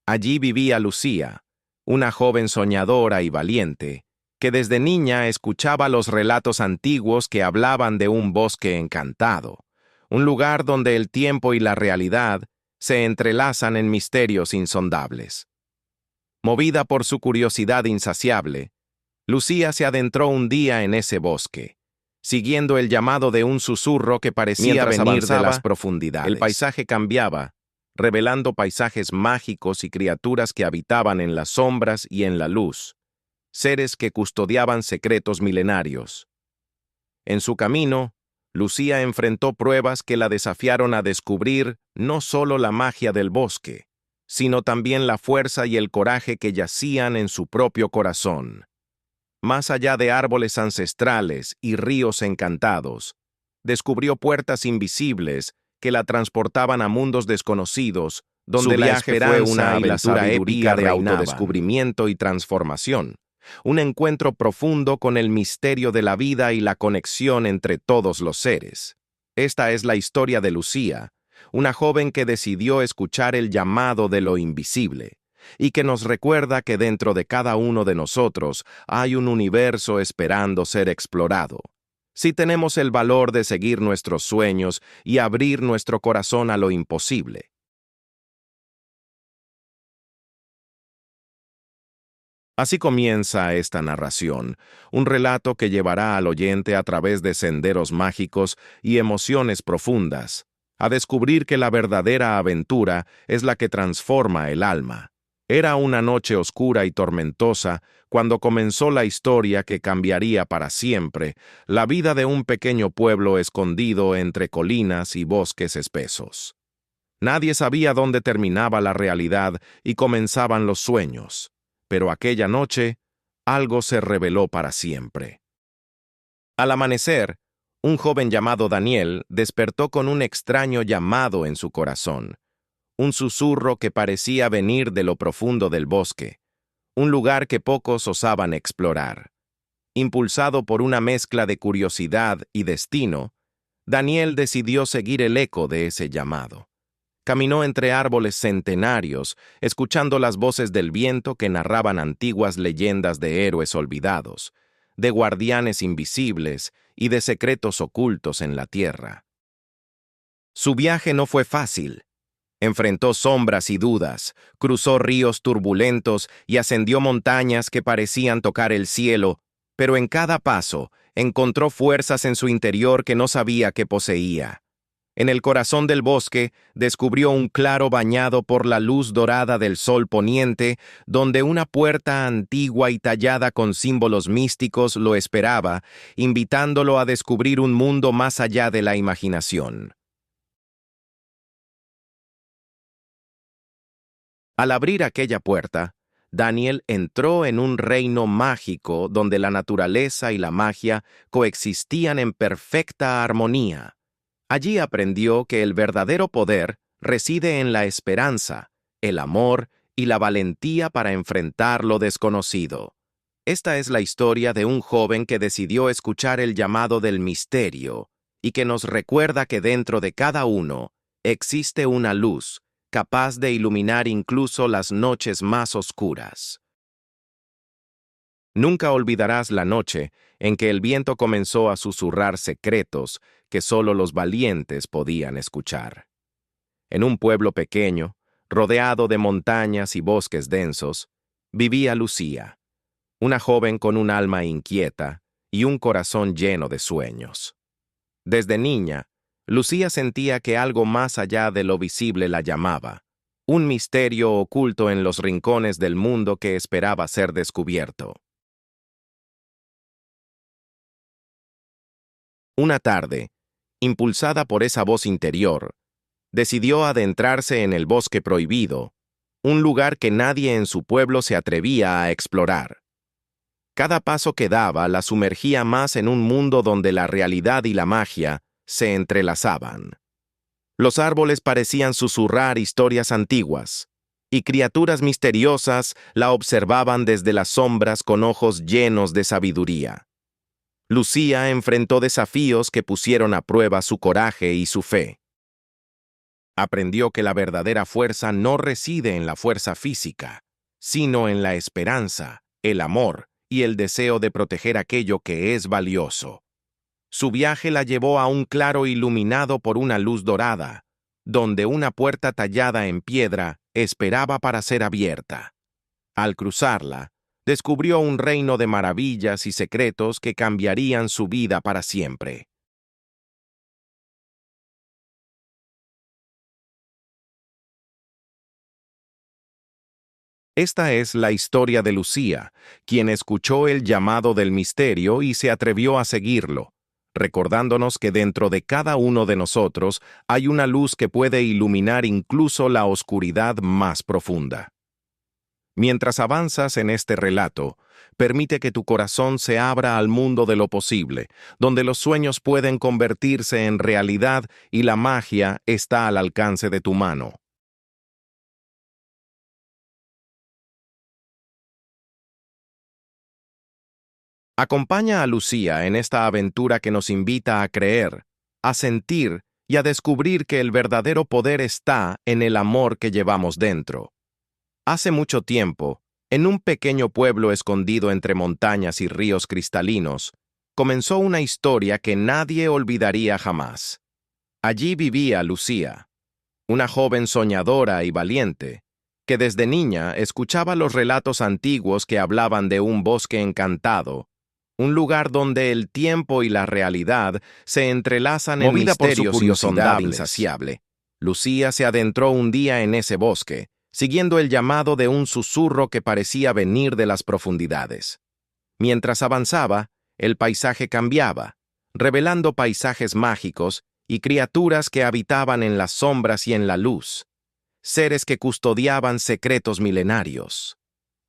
Allí vivía Lucía, una joven soñadora y valiente, que desde niña escuchaba los relatos antiguos que hablaban de un bosque encantado, un lugar donde el tiempo y la realidad se entrelazan en misterios insondables. Movida por su curiosidad insaciable, Lucía se adentró un día en ese bosque, siguiendo el llamado de un susurro que parecía venir de las profundidades. El paisaje cambiaba, revelando paisajes mágicos y criaturas que habitaban en las sombras y en la luz, seres que custodiaban secretos milenarios. En su camino, Lucía enfrentó pruebas que la desafiaron a descubrir no solo la magia del bosque, sino también la fuerza y el coraje que yacían en su propio corazón. Más allá de árboles ancestrales y ríos encantados, descubrió puertas invisibles que la transportaban a mundos desconocidos, donde la esperanza fue una aventura épica de autodescubrimiento y transformación, un encuentro profundo con el misterio de la vida y la conexión entre todos los seres. Esta es la historia de Lucía, una joven que decidió escuchar el llamado de lo invisible, y que nos recuerda que dentro de cada uno de nosotros hay un universo esperando ser explorado. Si tenemos el valor de seguir nuestros sueños y abrir nuestro corazón a lo imposible. Así comienza esta narración, un relato que llevará al oyente a través de senderos mágicos y emociones profundas, a descubrir que la verdadera aventura es la que transforma el alma. Era una noche oscura y tormentosa cuando comenzó la historia que cambiaría para siempre la vida de un pequeño pueblo escondido entre colinas y bosques espesos. Nadie sabía dónde terminaba la realidad y comenzaban los sueños, pero aquella noche algo se reveló para siempre. Al amanecer, un joven llamado Daniel despertó con un extraño llamado en su corazón, un susurro que parecía venir de lo profundo del bosque, un lugar que pocos osaban explorar. Impulsado por una mezcla de curiosidad y destino, Daniel decidió seguir el eco de ese llamado. Caminó entre árboles centenarios, escuchando las voces del viento que narraban antiguas leyendas de héroes olvidados, de guardianes invisibles y de secretos ocultos en la tierra. Su viaje no fue fácil. Enfrentó sombras y dudas, cruzó ríos turbulentos y ascendió montañas que parecían tocar el cielo, pero en cada paso encontró fuerzas en su interior que no sabía que poseía. En el corazón del bosque descubrió un claro bañado por la luz dorada del sol poniente, donde una puerta antigua y tallada con símbolos místicos lo esperaba, invitándolo a descubrir un mundo más allá de la imaginación. Al abrir aquella puerta, Daniel entró en un reino mágico donde la naturaleza y la magia coexistían en perfecta armonía. Allí aprendió que el verdadero poder reside en la esperanza, el amor y la valentía para enfrentar lo desconocido. Esta es la historia de un joven que decidió escuchar el llamado del misterio y que nos recuerda que dentro de cada uno existe una luz capaz de iluminar incluso las noches más oscuras. Nunca olvidarás la noche en que el viento comenzó a susurrar secretos que solo los valientes podían escuchar. En un pueblo pequeño, rodeado de montañas y bosques densos, vivía Lucía, una joven con un alma inquieta y un corazón lleno de sueños. Desde niña, Lucía sentía que algo más allá de lo visible la llamaba, un misterio oculto en los rincones del mundo que esperaba ser descubierto. Una tarde, impulsada por esa voz interior, decidió adentrarse en el bosque prohibido, un lugar que nadie en su pueblo se atrevía a explorar. Cada paso que daba la sumergía más en un mundo donde la realidad y la magia se entrelazaban. Los árboles parecían susurrar historias antiguas, y criaturas misteriosas la observaban desde las sombras con ojos llenos de sabiduría. Lucía enfrentó desafíos que pusieron a prueba su coraje y su fe. Aprendió que la verdadera fuerza no reside en la fuerza física, sino en la esperanza, el amor y el deseo de proteger aquello que es valioso. Su viaje la llevó a un claro iluminado por una luz dorada, donde una puerta tallada en piedra esperaba para ser abierta. Al cruzarla, descubrió un reino de maravillas y secretos que cambiarían su vida para siempre. Esta es la historia de Lucía, quien escuchó el llamado del misterio y se atrevió a seguirlo, recordándonos que dentro de cada uno de nosotros hay una luz que puede iluminar incluso la oscuridad más profunda. Mientras avanzas en este relato, permite que tu corazón se abra al mundo de lo posible, donde los sueños pueden convertirse en realidad y la magia está al alcance de tu mano. Acompaña a Lucía en esta aventura que nos invita a creer, a sentir y a descubrir que el verdadero poder está en el amor que llevamos dentro. Hace mucho tiempo, en un pequeño pueblo escondido entre montañas y ríos cristalinos, comenzó una historia que nadie olvidaría jamás. Allí vivía Lucía, una joven soñadora y valiente, que desde niña escuchaba los relatos antiguos que hablaban de un bosque encantado, un lugar donde el tiempo y la realidad se entrelazan en misterios insondables. Insaciable, Lucía se adentró un día en ese bosque, siguiendo el llamado de un susurro que parecía venir de las profundidades. Mientras avanzaba, el paisaje cambiaba, revelando paisajes mágicos y criaturas que habitaban en las sombras y en la luz, seres que custodiaban secretos milenarios.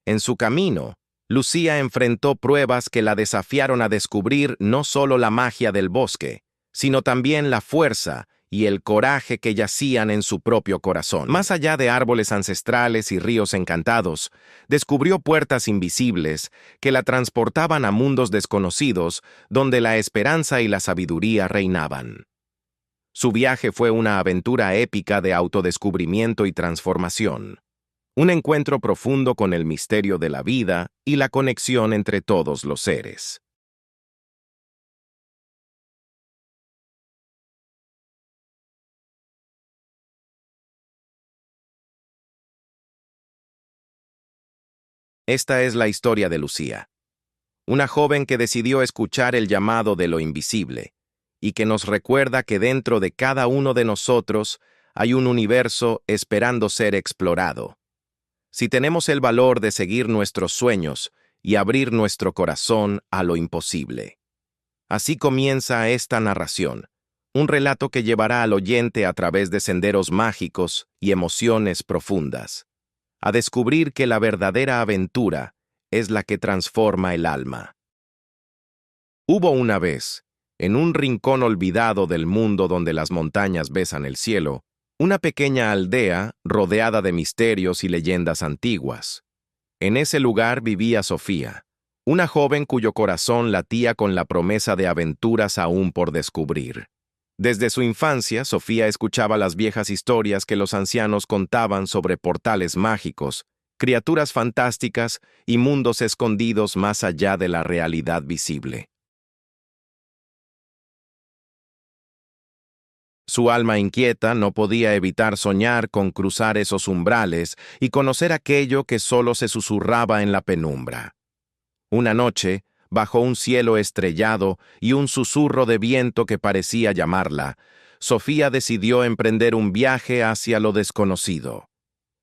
En su camino, Lucía enfrentó pruebas que la desafiaron a descubrir no solo la magia del bosque, sino también la fuerza y el coraje que yacían en su propio corazón. Más allá de árboles ancestrales y ríos encantados, descubrió puertas invisibles que la transportaban a mundos desconocidos donde la esperanza y la sabiduría reinaban. Su viaje fue una aventura épica de autodescubrimiento y transformación. Un encuentro profundo con el misterio de la vida y la conexión entre todos los seres. Esta es la historia de Lucía, una joven que decidió escuchar el llamado de lo invisible y que nos recuerda que dentro de cada uno de nosotros hay un universo esperando ser explorado. Si tenemos el valor de seguir nuestros sueños y abrir nuestro corazón a lo imposible. Así comienza esta narración, un relato que llevará al oyente a través de senderos mágicos y emociones profundas, a descubrir que la verdadera aventura es la que transforma el alma. Hubo una vez, en un rincón olvidado del mundo donde las montañas besan el cielo, una pequeña aldea rodeada de misterios y leyendas antiguas. En ese lugar vivía Sofía, una joven cuyo corazón latía con la promesa de aventuras aún por descubrir. Desde su infancia, Sofía escuchaba las viejas historias que los ancianos contaban sobre portales mágicos, criaturas fantásticas y mundos escondidos más allá de la realidad visible. Su alma inquieta no podía evitar soñar con cruzar esos umbrales y conocer aquello que solo se susurraba en la penumbra. Una noche, bajo un cielo estrellado y un susurro de viento que parecía llamarla, Sofía decidió emprender un viaje hacia lo desconocido.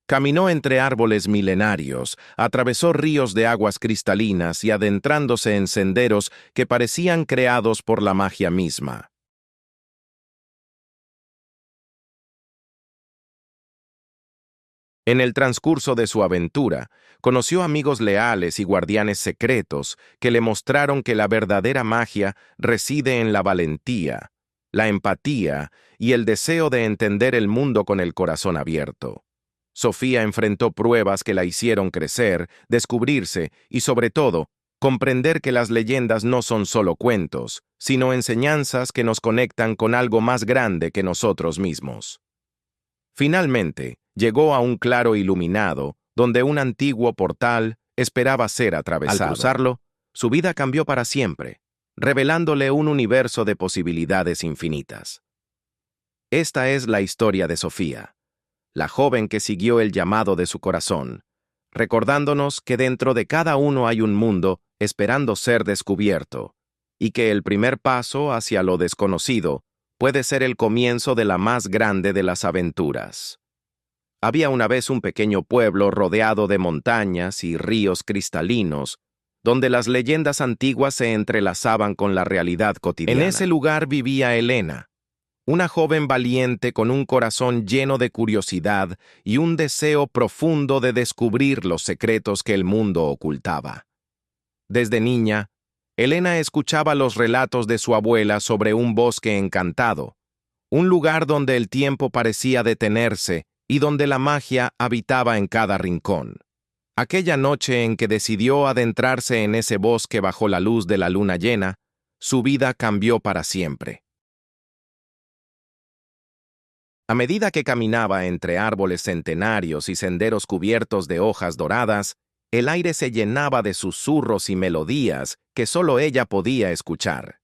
Caminó entre árboles milenarios, atravesó ríos de aguas cristalinas y adentrándose en senderos que parecían creados por la magia misma. En el transcurso de su aventura, conoció amigos leales y guardianes secretos que le mostraron que la verdadera magia reside en la valentía, la empatía y el deseo de entender el mundo con el corazón abierto. Sofía enfrentó pruebas que la hicieron crecer, descubrirse y, sobre todo, comprender que las leyendas no son solo cuentos, sino enseñanzas que nos conectan con algo más grande que nosotros mismos. Finalmente, llegó a un claro iluminado, donde un antiguo portal esperaba ser atravesado. Al cruzarlo, su vida cambió para siempre, revelándole un universo de posibilidades infinitas. Esta es la historia de Sofía, la joven que siguió el llamado de su corazón, recordándonos que dentro de cada uno hay un mundo esperando ser descubierto, y que el primer paso hacia lo desconocido puede ser el comienzo de la más grande de las aventuras. Había una vez un pequeño pueblo rodeado de montañas y ríos cristalinos, donde las leyendas antiguas se entrelazaban con la realidad cotidiana. En ese lugar vivía Elena, una joven valiente con un corazón lleno de curiosidad y un deseo profundo de descubrir los secretos que el mundo ocultaba. Desde niña, Elena escuchaba los relatos de su abuela sobre un bosque encantado, un lugar donde el tiempo parecía detenerse y donde la magia habitaba en cada rincón. Aquella noche en que decidió adentrarse en ese bosque bajo la luz de la luna llena, su vida cambió para siempre. A medida que caminaba entre árboles centenarios y senderos cubiertos de hojas doradas, el aire se llenaba de susurros y melodías que solo ella podía escuchar.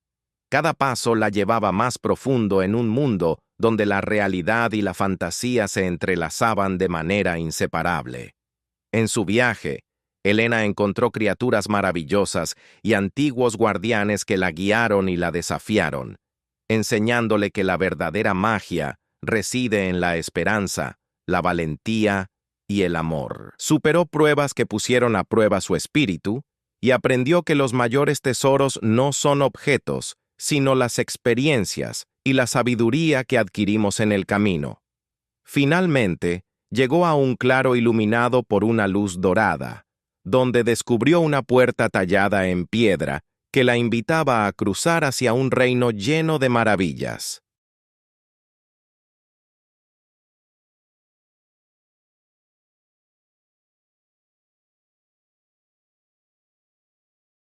Cada paso la llevaba más profundo en un mundo donde la realidad y la fantasía se entrelazaban de manera inseparable. En su viaje, Elena encontró criaturas maravillosas y antiguos guardianes que la guiaron y la desafiaron, enseñándole que la verdadera magia reside en la esperanza, la valentía y el amor. Superó pruebas que pusieron a prueba su espíritu y aprendió que los mayores tesoros no son objetos, sino las experiencias y la sabiduría que adquirimos en el camino. Finalmente, llegó a un claro iluminado por una luz dorada, donde descubrió una puerta tallada en piedra que la invitaba a cruzar hacia un reino lleno de maravillas.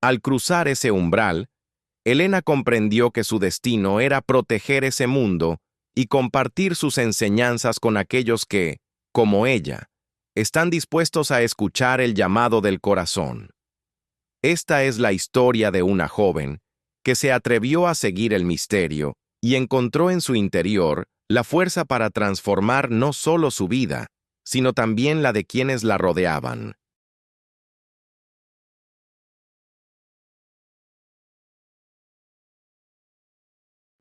Al cruzar ese umbral, Elena comprendió que su destino era proteger ese mundo y compartir sus enseñanzas con aquellos que, como ella, están dispuestos a escuchar el llamado del corazón. Esta es la historia de una joven que se atrevió a seguir el misterio y encontró en su interior la fuerza para transformar no solo su vida, sino también la de quienes la rodeaban.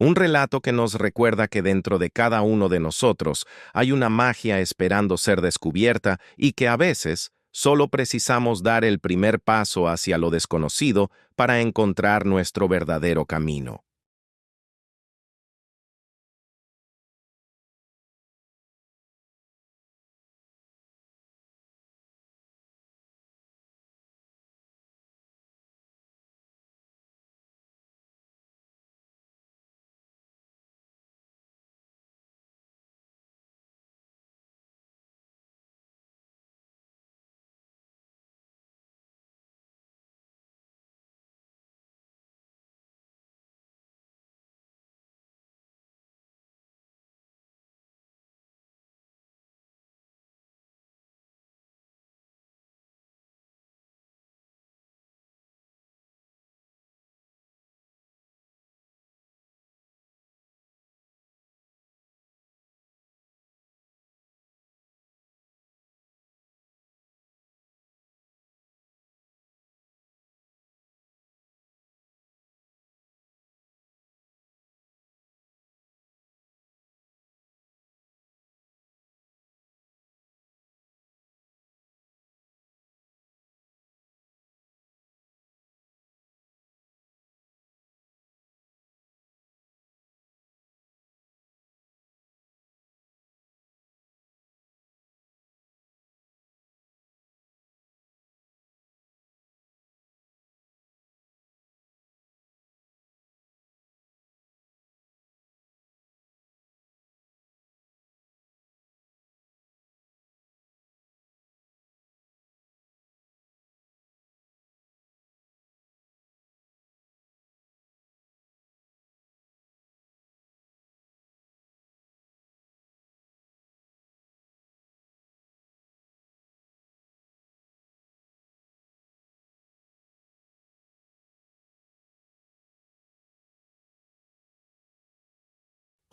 Un relato que nos recuerda que dentro de cada uno de nosotros hay una magia esperando ser descubierta y que a veces solo precisamos dar el primer paso hacia lo desconocido para encontrar nuestro verdadero camino.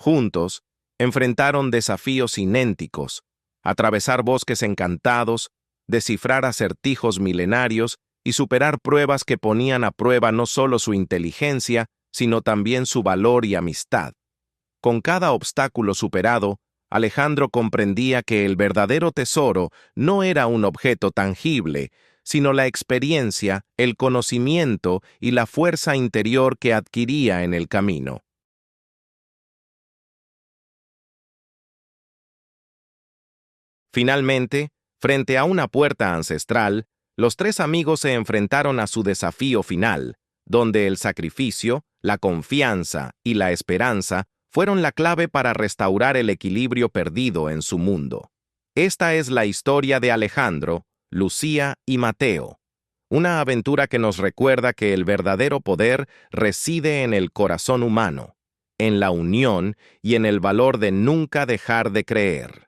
Juntos, enfrentaron desafíos inéditos, atravesar bosques encantados, descifrar acertijos milenarios y superar pruebas que ponían a prueba no solo su inteligencia, sino también su valor y amistad. Con cada obstáculo superado, Alejandro comprendía que el verdadero tesoro no era un objeto tangible, sino la experiencia, el conocimiento y la fuerza interior que adquiría en el camino. Finalmente, frente a una puerta ancestral, los tres amigos se enfrentaron a su desafío final, donde el sacrificio, la confianza y la esperanza fueron la clave para restaurar el equilibrio perdido en su mundo. Esta es la historia de Alejandro, Lucía y Mateo, una aventura que nos recuerda que el verdadero poder reside en el corazón humano, en la unión y en el valor de nunca dejar de creer.